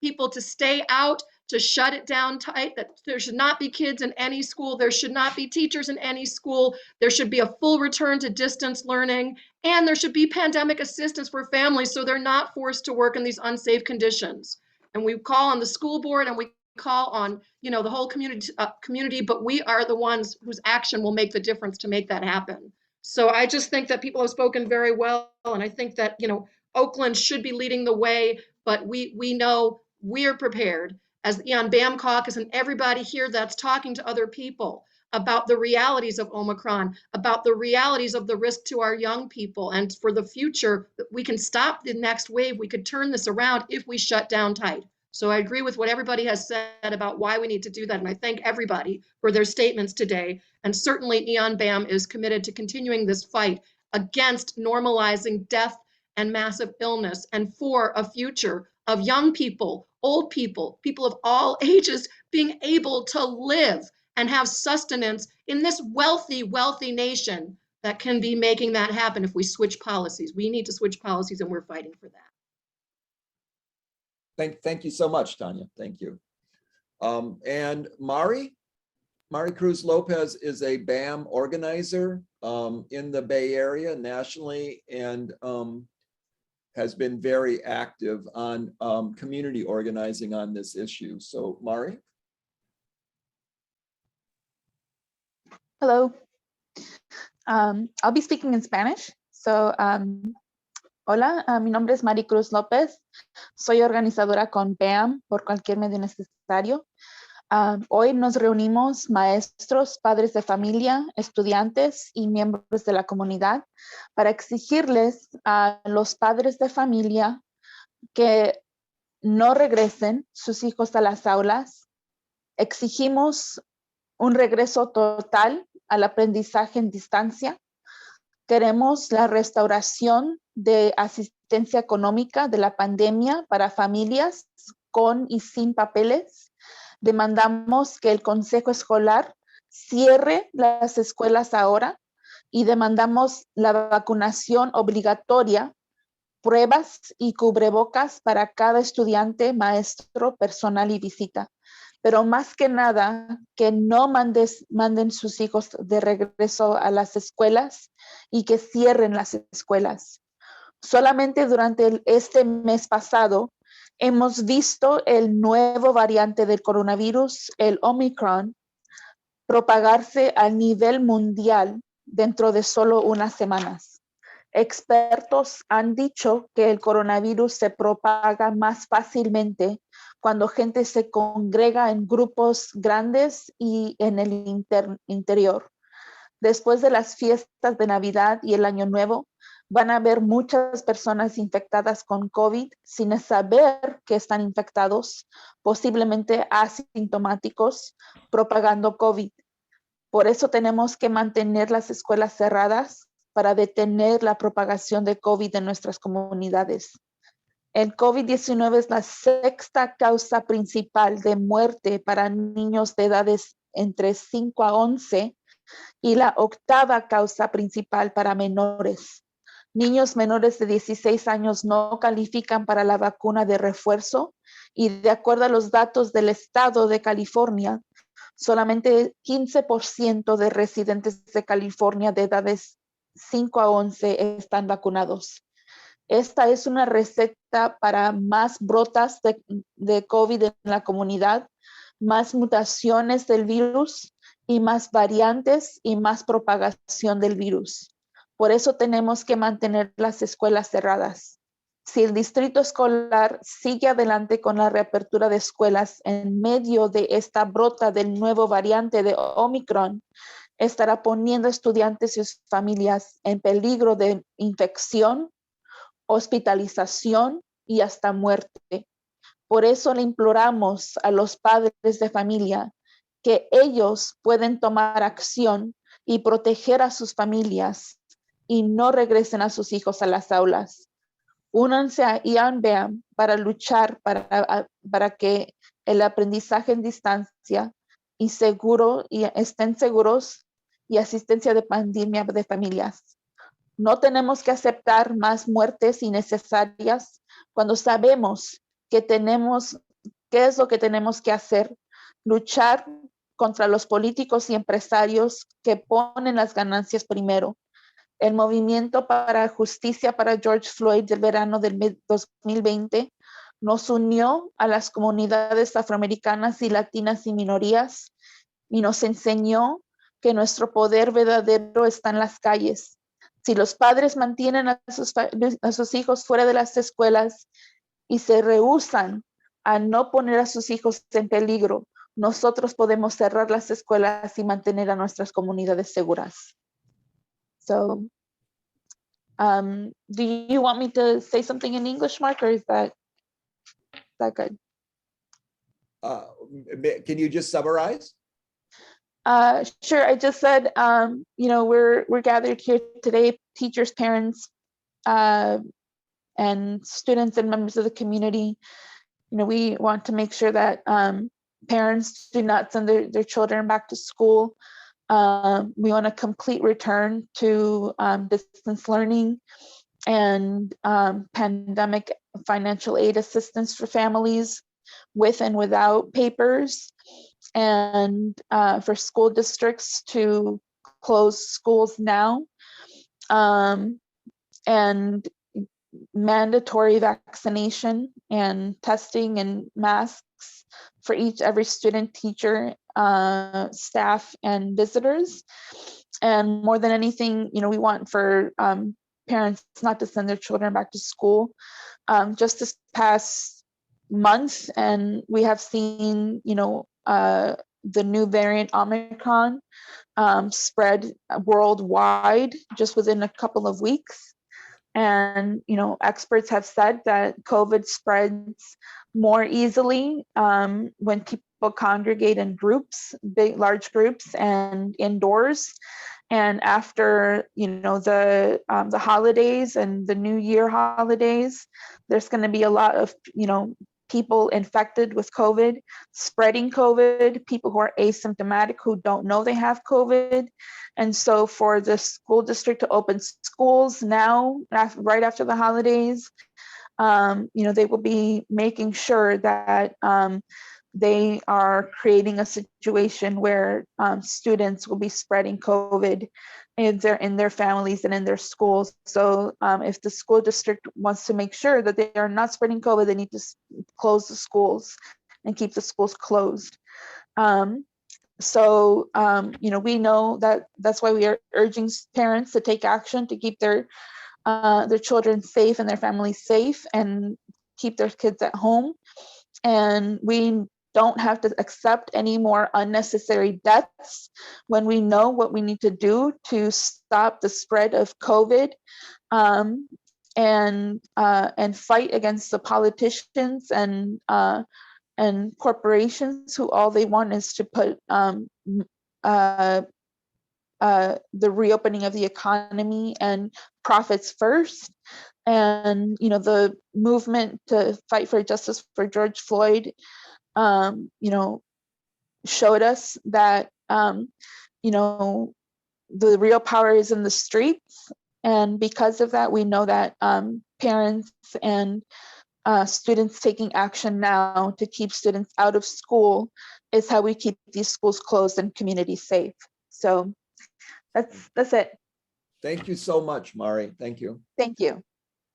people to stay out, to shut it down tight, that there should not be kids in any school. There should not be teachers in any school. There should be a full return to distance learning, and there should be pandemic assistance for families so they're not forced to work in these unsafe conditions. And we call on the school board, and we call on, the whole community, but we are the ones whose action will make the difference to make that happen. So I just think that people have spoken very well, and I think that, Oakland should be leading the way, but we know we're prepared as the EON BAM caucus and everybody here that's talking to other people about the realities of Omicron, about the realities of the risk to our young people and for the future we can stop the next wave. We could turn this around if we shut down tight. So I agree with what everybody has said about why we need to do that. And I thank everybody for their statements today. And certainly EON BAM is committed to continuing this fight against normalizing death and massive illness, and for a future of young people, old people, people of all ages being able to live and have sustenance in this wealthy, wealthy nation that can be making that happen if we switch policies. We need to switch policies, and we're fighting for that. Thank you so much, Tanya. Thank you. And Mari Cruz Lopez is a BAM organizer in the Bay Area nationally, and has been very active on community organizing on this issue. So Mari. Hello. I'll be speaking in Spanish. So, hola, mi nombre es Mari Cruz López. Soy organizadora con BAM por cualquier medio necesario. Hoy nos reunimos maestros, padres de familia, estudiantes y miembros de la comunidad para exigirles a los padres de familia que no regresen sus hijos a las aulas. Exigimos un regreso total al aprendizaje en distancia. Queremos la restauración de asistencia económica de la pandemia para familias con y sin papeles. Demandamos que el Consejo Escolar cierre las escuelas ahora y demandamos la vacunación obligatoria, pruebas y cubrebocas para cada estudiante, maestro, personal y visita. Pero más que nada, que no manden sus hijos de regreso a las escuelas y que cierren las escuelas. Solamente durante este mes pasado hemos visto el nuevo variante del coronavirus, el Omicron, propagarse a nivel mundial dentro de solo unas semanas. Expertos han dicho que el coronavirus se propaga más fácilmente cuando gente se congrega en grupos grandes y en el interior. Después de las fiestas de Navidad y el Año Nuevo, van a haber muchas personas infectadas con COVID sin saber que están infectados, posiblemente asintomáticos, propagando COVID. Por eso tenemos que mantener las escuelas cerradas para detener la propagación de COVID en nuestras comunidades. El COVID-19 es la sexta causa principal de muerte para niños de edades entre 5 a 11 y la octava causa principal para menores. Niños menores de 16 años no califican para la vacuna de refuerzo y de acuerdo a los datos del estado de California, solamente 15% de residentes de California de edades 5 a 11 están vacunados. Esta es una receta para más brotas de COVID en la comunidad, más mutaciones del virus y más variantes y más propagación del virus. Por eso tenemos que mantener las escuelas cerradas. Si el distrito escolar sigue adelante con la reapertura de escuelas en medio de esta brota del nuevo variante de Omicron, estará poniendo a estudiantes y sus familias en peligro de infección, hospitalización y hasta muerte. Por eso le imploramos a los padres de familia que ellos pueden tomar acción y proteger a sus familias y no regresen a sus hijos a las aulas. Únanse a EON BAM para luchar para que el aprendizaje en distancia y estén seguros y asistencia de pandemia de familias. No tenemos que aceptar más muertes innecesarias cuando sabemos qué es lo que tenemos que hacer, luchar contra los políticos y empresarios que ponen las ganancias primero. El movimiento para justicia para George Floyd del verano del 2020 nos unió a las comunidades afroamericanas y latinas y minorías y nos enseñó que nuestro poder verdadero está en las calles. Si los padres mantienen a sus hijos fuera de las escuelas y se rehúsan a no poner a sus hijos en peligro, nosotros podemos cerrar las escuelas y mantener a nuestras comunidades seguras. So, Do you want me to say something in English, Mark, or is that good? Can you just summarize? Sure. I just said, we're gathered here today, teachers, parents, and students and members of the community. We want to make sure that parents do not send their children back to school. We want a complete return to distance learning and pandemic financial aid assistance for families with and without papers, and for school districts to close schools now, and mandatory vaccination and testing and masks for every student, teacher, staff, and visitors. And more than anything, we want for parents not to send their children back to school. Just this past month, and we have seen, the new variant Omicron spread worldwide just within a couple of weeks. And, experts have said that COVID spreads more easily when people congregate in groups, large groups, and indoors. And after, the holidays and the New Year holidays, there's going to be a lot of, people infected with COVID, spreading COVID, people who are asymptomatic, who don't know they have COVID. And so for the school district to open schools now, right after the holidays, they will be making sure that they are creating a situation where students will be spreading COVID in their families and in their schools. So if the school district wants to make sure that they are not spreading COVID, they need to close the schools and keep the schools closed. So we know that that's why we are urging parents to take action to keep their children safe and their families safe and keep their kids at home. And we don't have to accept any more unnecessary deaths when we know what we need to do to stop the spread of COVID, and fight against the politicians and corporations who all they want is to put the reopening of the economy and profits first. And the movement to fight for justice for George Floyd showed us that the real power is in the streets. And because of that, we know that parents and students taking action now to keep students out of school is how we keep these schools closed and communities safe. So that's it. Thank you so much, Mari. Thank you. Thank you.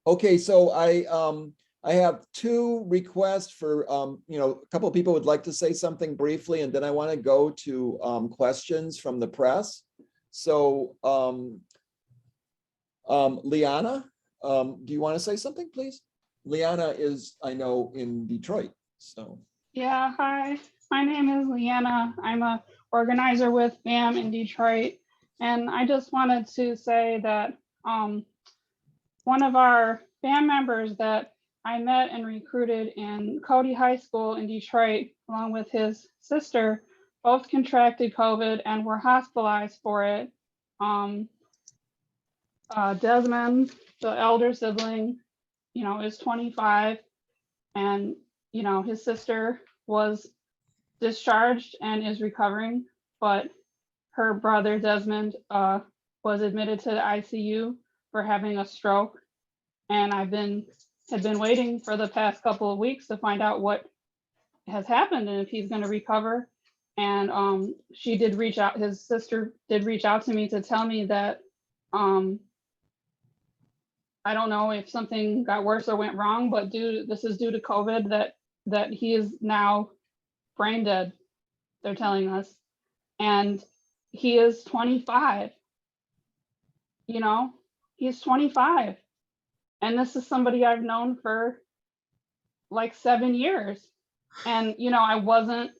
Okay, so I have two requests for, a couple of people would like to say something briefly, and then I want to go to questions from the press. So Liana, do you want to say something, please? Liana is, I know, in Detroit, so. Yeah, hi, my name is Leanna. I'm a organizer with BAMN in Detroit. And I just wanted to say that one of our BAMN members that I met and recruited in Cody High School in Detroit, along with his sister, both contracted COVID and were hospitalized for it. Desmond, the elder sibling, is 25, and his sister was discharged and is recovering, but her brother Desmond was admitted to the ICU for having a stroke, and had been waiting for the past couple of weeks to find out what has happened and if he's going to recover. And she did reach out, his sister did reach out to me to tell me that I don't know if something got worse or went wrong, but this is due to COVID that he is now brain dead, they're telling us. And he is 25, he's 25. And this is somebody I've known for like 7 years. And, I wasn't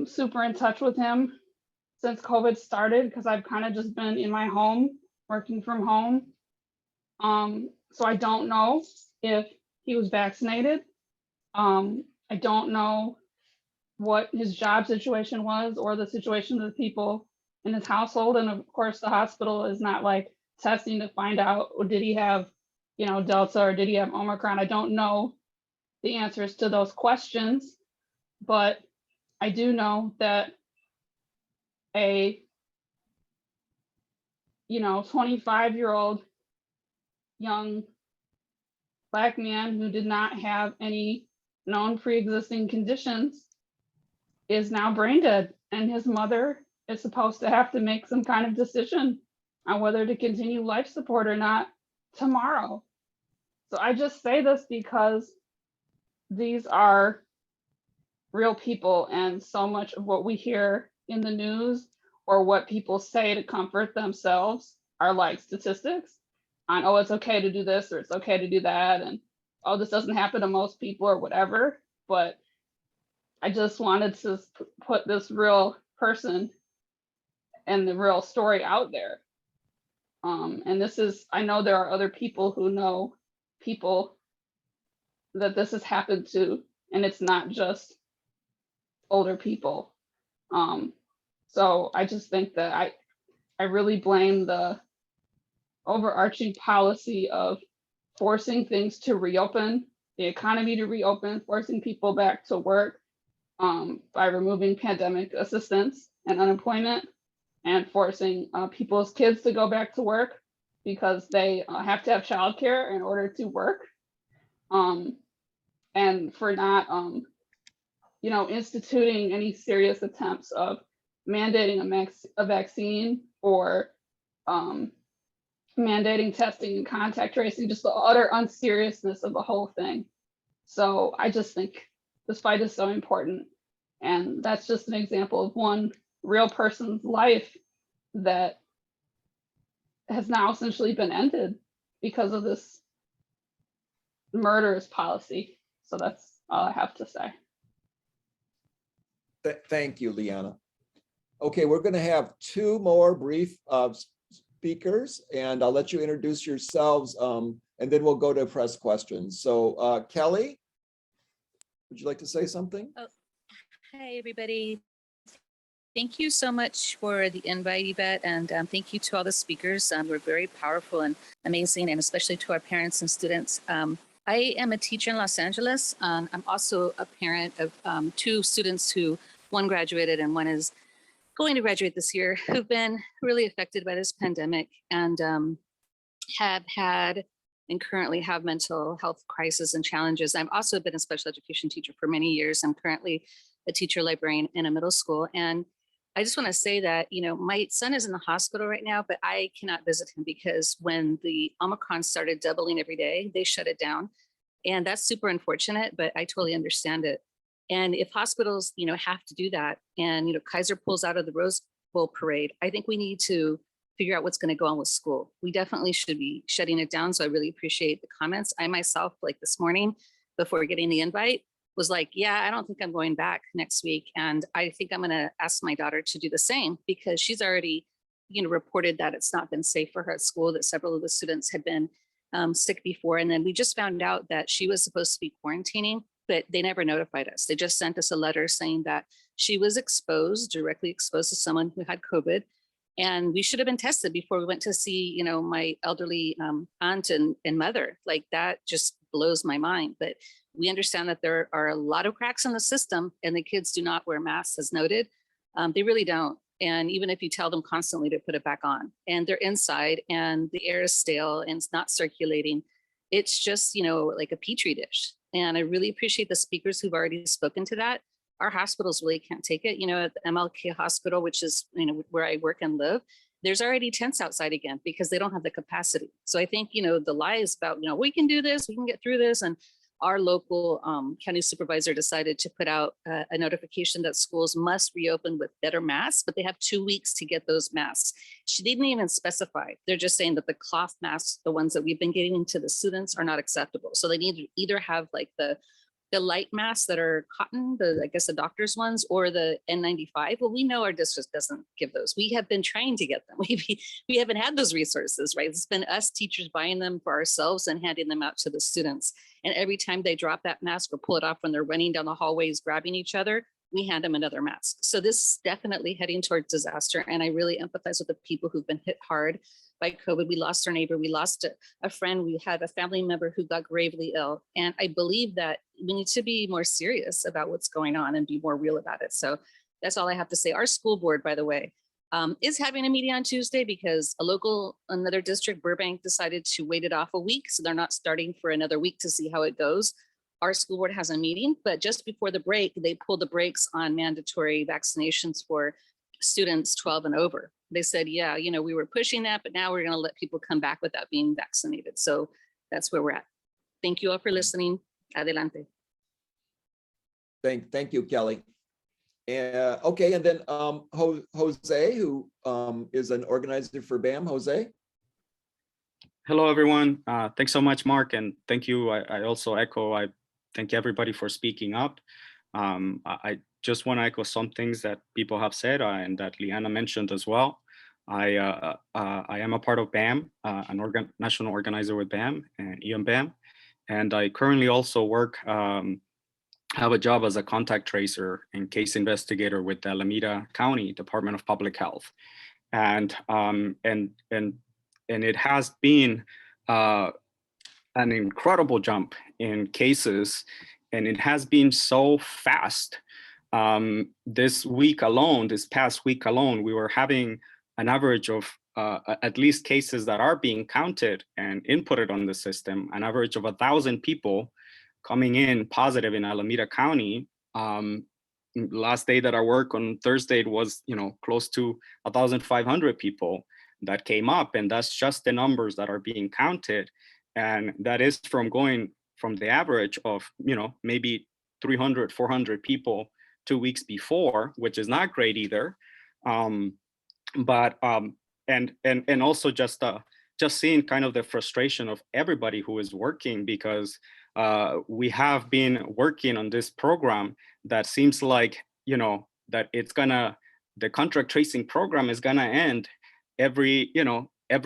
super in touch with him since COVID started because I've kind of just been in my home, working from home. So I don't know if he was vaccinated. I don't know what his job situation was or the situation of the people in his household. And of course, the hospital is not like testing to find out, or did he have, you know, Delta or did he have Omicron? I don't know the answers to those questions, but I do know that a, you know, 25-year-old young Black man who did not have any known pre-existing conditions is now brain dead, and his mother is supposed to have to make some kind of decision on whether to continue life support or not tomorrow. So I just say this because these are real people, and so much of what we hear in the news or what people say to comfort themselves are like statistics on, oh, it's okay to do this or it's okay to do that, and oh, this doesn't happen to most people or whatever. But I just wanted to put this real person and the real story out there. And this is, I know there are other people who know people that this has happened to, and it's not just older people. So I just think that I really blame the overarching policy of forcing things to reopen, the economy to reopen, forcing people back to work by removing pandemic assistance and unemployment, and forcing people's kids to go back to work because they have to have childcare in order to work, and for not, you know, instituting any serious attempts of mandating a vaccine or mandating testing and contact tracing, just the utter unseriousness of the whole thing. So I just think this fight is so important. And that's just an example of one real person's life that has now essentially been ended because of this murderous policy. So that's all I have to say. Thank you, Liana. Okay, we're going to have two more brief speakers, and I'll let you introduce yourselves, and then we'll go to press questions. So Kelly, would you like to say something? Oh, hi, everybody. Thank you so much for the invite, Yvette, and thank you to all the speakers. We're very powerful and amazing, and especially to our parents and students. I am a teacher in Los Angeles. I'm also a parent of two students who, one graduated and one is going to graduate this year, who've been really affected by this pandemic and have had and currently have mental health crises and challenges. I've also been a special education teacher for many years. I'm currently a teacher librarian in a middle school. And I just want to say that, you know, my son is in the hospital right now, but I cannot visit him because when the Omicron started doubling every day, they shut it down. And that's super unfortunate, but I totally understand it. And if hospitals, you know, have to do that, and, you know, Kaiser pulls out of the Rose Bowl parade, I think we need to figure out what's going to go on with school. We definitely should be shutting it down. So I really appreciate the comments. I myself, like this morning, before getting the invite, was like, yeah, I don't think I'm going back next week. And I think I'm going to ask my daughter to do the same because she's already, you know, reported that it's not been safe for her at school, that several of the students had been sick before. And then we just found out that she was supposed to be quarantining, but they never notified us. They just sent us a letter saying that she was exposed, directly exposed to someone who had COVID. And we should have been tested before we went to see, you know, my elderly aunt and mother. Like, that just blows my mind. But we understand that there are a lot of cracks in the system, and the kids do not wear masks, as noted. They really don't. And even if you tell them constantly to put it back on, and they're inside and the air is stale and it's not circulating, it's just, you know, like a petri dish. And I really appreciate the speakers who've already spoken to that. Our hospitals really can't take it. You know, at the MLK hospital, which is, you know, where I work and live, there's already tents outside again because they don't have the capacity. So I think, you know, the lie is about, you know, we can do this, we can get through this. And our local county supervisor decided to put out a notification that schools must reopen with better masks, but they have 2 weeks to get those masks. She didn't even specify. They're just saying that the cloth masks, the ones that we've been getting to the students, are not acceptable. So they need to either have like the the light masks that are cotton, I guess the doctor's ones, or the N95. Well, we know our district doesn't give those. We have been trying to get them. We haven't had those resources, right? It's been us teachers buying them for ourselves and handing them out to the students. And every time they drop that mask or pull it off when they're running down the hallways, grabbing each other, we hand them another mask. So this is definitely heading towards disaster. And I really empathize with the people who've been hit hard by COVID. We lost our neighbor, we lost a friend, we had a family member who got gravely ill. And I believe that we need to be more serious about what's going on and be more real about it. So that's all I have to say. Our school board, by the way, is having a meeting on Tuesday because another district, Burbank, decided to wait it off a week. So they're not starting for another week to see how it goes. Our school board has a meeting, but just before the break, they pulled the brakes on mandatory vaccinations for students 12 and over. They said, yeah, we were pushing that, but now we're going to let people come back without being vaccinated. So that's where we're at. Thank you all for listening. Adelante. Thank you, Kelly. Okay, and then Jose, who is an organizer for BAM. Jose. Hello, everyone. Thanks so much, Mark, and thank you. I also I thank everybody for speaking up. I just want to echo some things that people have said and that Liana mentioned as well. I am a part of BAM, national organizer with BAM and EON BAM, and I currently also work, have a job as a contact tracer and case investigator with the Alameda County Department of Public Health, and it has been an incredible jump in cases, and it has been so fast. This past week alone, we were having an average of at least cases that are being counted and inputted on the system, an average of 1,000 people coming in positive in Alameda County. Last day that I work on Thursday, it was close to 1,500 people that came up, and that's just the numbers that are being counted. And that is from going from the average of, maybe 300, 400 people 2 weeks before, which is not great either. But also just seeing kind of the frustration of everybody who is working, because we have been working on this program that seems like, that the contract tracing program is gonna end every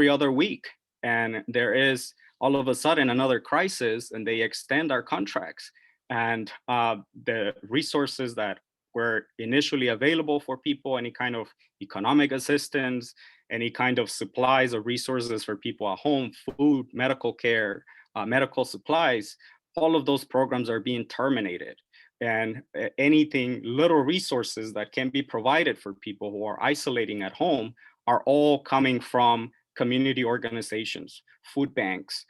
other week. And there is all of a sudden another crisis, and they extend our contracts, and the resources that were initially available for people, any kind of economic assistance, any kind of supplies or resources for people at home, food, medical care, medical supplies, all of those programs are being terminated. And anything, little resources that can be provided for people who are isolating at home are all coming from community organizations, food banks,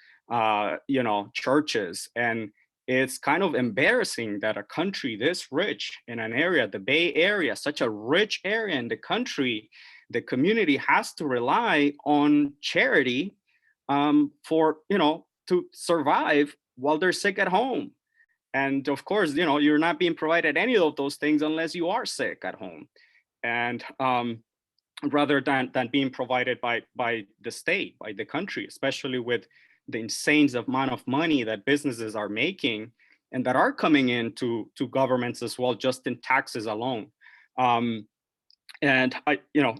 churches. And it's kind of embarrassing that a country this rich in an area, the Bay Area, such a rich area in the country, the community has to rely on charity to survive while they're sick at home. And of course, you're not being provided any of those things unless you are sick at home. And rather than being provided by the state, by the country, especially with the insane amount of money that businesses are making and that are coming into governments as well, just in taxes alone. And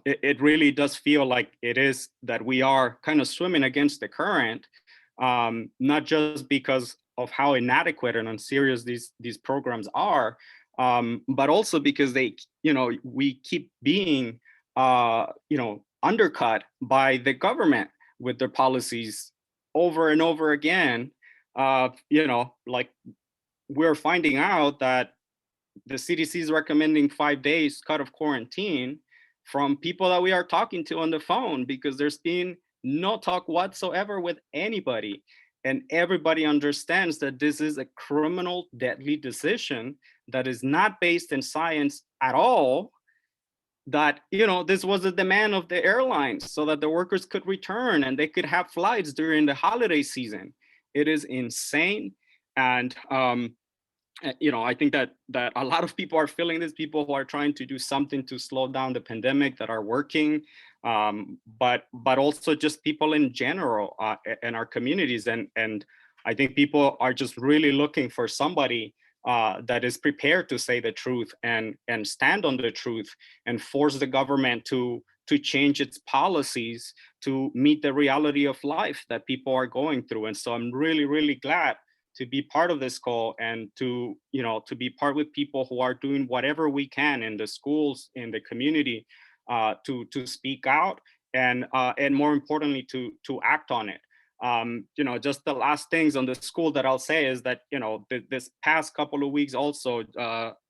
it really does feel like it is that we are kind of swimming against the current, not just because of how inadequate and unserious these programs are, but also because we keep being undercut by the government with their policies over and over again. Like we're finding out that the CDC is recommending 5 days cut of quarantine from people that we are talking to on the phone, because there's been no talk whatsoever with anybody. And everybody understands that this is a criminal, deadly decision that is not based in science at all. That, this was a demand of the airlines so that the workers could return and they could have flights during the holiday season. It is insane. And, I think that a lot of people are feeling this, people who are trying to do something to slow down the pandemic that are working, but also just people in general in our communities. And I think people are just really looking for somebody that is prepared to say the truth and stand on the truth and force the government to change its policies to meet the reality of life that people are going through. And so I'm really, really glad to be part of this call and to be part with people who are doing whatever we can in the schools, in the community, to speak out and more importantly, to act on it. Just the last things on the school that I'll say is that, this past couple of weeks also,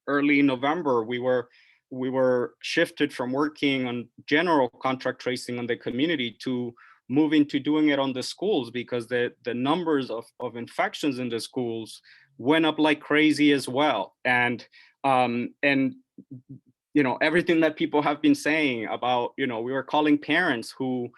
early November, we were shifted from working on general contact tracing on the community to moving to doing it on the schools, because the numbers of infections in the schools went up like crazy as well. And everything that people have been saying about, we were calling parents who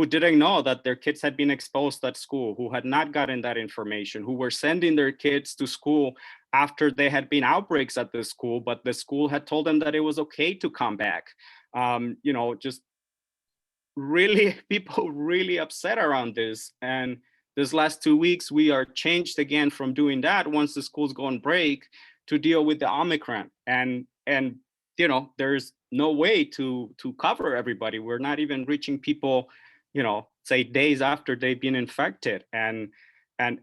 didn't know that their kids had been exposed at school, who had not gotten that information, who were sending their kids to school after they had been outbreaks at the school, but the school had told them that it was okay to come back. Just really, people really upset around this. And this last 2 weeks, we are changed again from doing that once the schools go on break to deal with the Omicron. And there's no way to cover everybody. We're not even reaching people, say days after they've been infected. And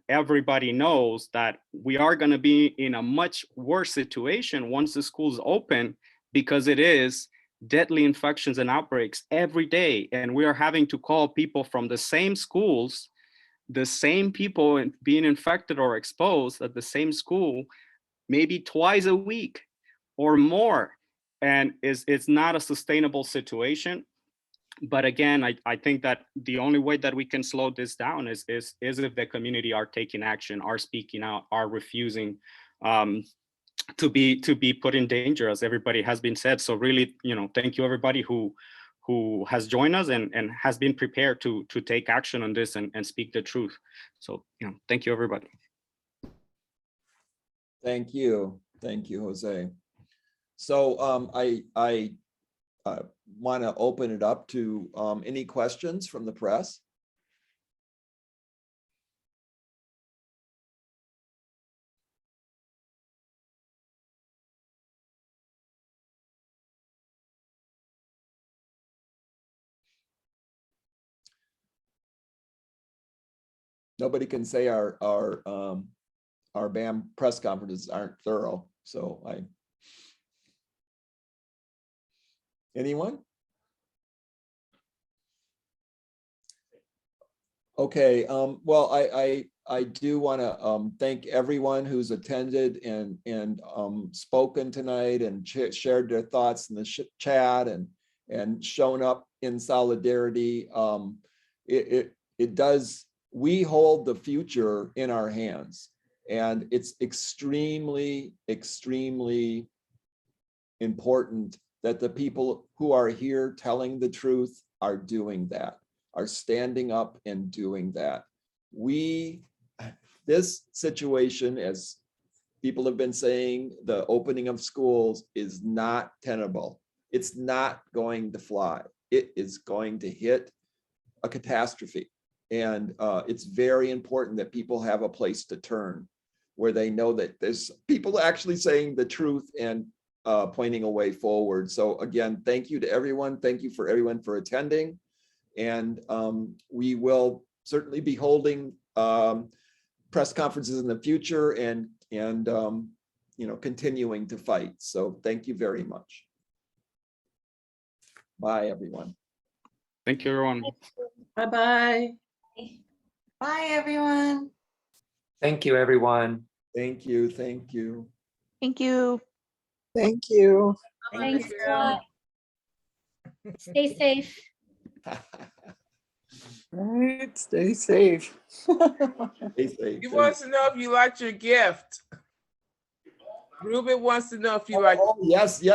everybody knows that we are going to be in a much worse situation once the schools open, because it is deadly infections and outbreaks every day. And we are having to call people from the same schools, the same people being infected or exposed at the same school, maybe twice a week or more. And it's not a sustainable situation. But again, I think that the only way that we can slow this down is if the community are taking action, are speaking out, are refusing to be put in danger, as everybody has been said. So really, thank you everybody who has joined us and has been prepared to take action on this and speak the truth. So thank you everybody. Thank you, Jose. So I want to open it up to any questions from the press. Nobody can say our BAM press conferences aren't thorough. So anyone? Okay, well, I do want to thank everyone who's attended and spoken tonight and shared their thoughts in the chat and shown up in solidarity. It does. We hold the future in our hands, and it's extremely, extremely important that the people who are here telling the truth are doing that, are standing up and doing that. This situation, as people have been saying, the opening of schools is not tenable. It's not going to fly. It is going to hit a catastrophe. And it's very important that people have a place to turn where they know that there's people actually saying the truth and pointing a way forward. So again, thank you to everyone. Thank you for everyone for attending. And we will certainly be holding press conferences in the future and continuing to fight. So thank you very much. Bye, everyone. Thank you, everyone. Bye-bye. Bye, everyone. Thank you, everyone. Thank you. Thank you. Thank you. Thank you. Thanks a lot. Stay safe. Right, stay safe. Stay safe. He wants to know if you liked your gift. Ruben wants to know if you liked. Oh, yes, yes.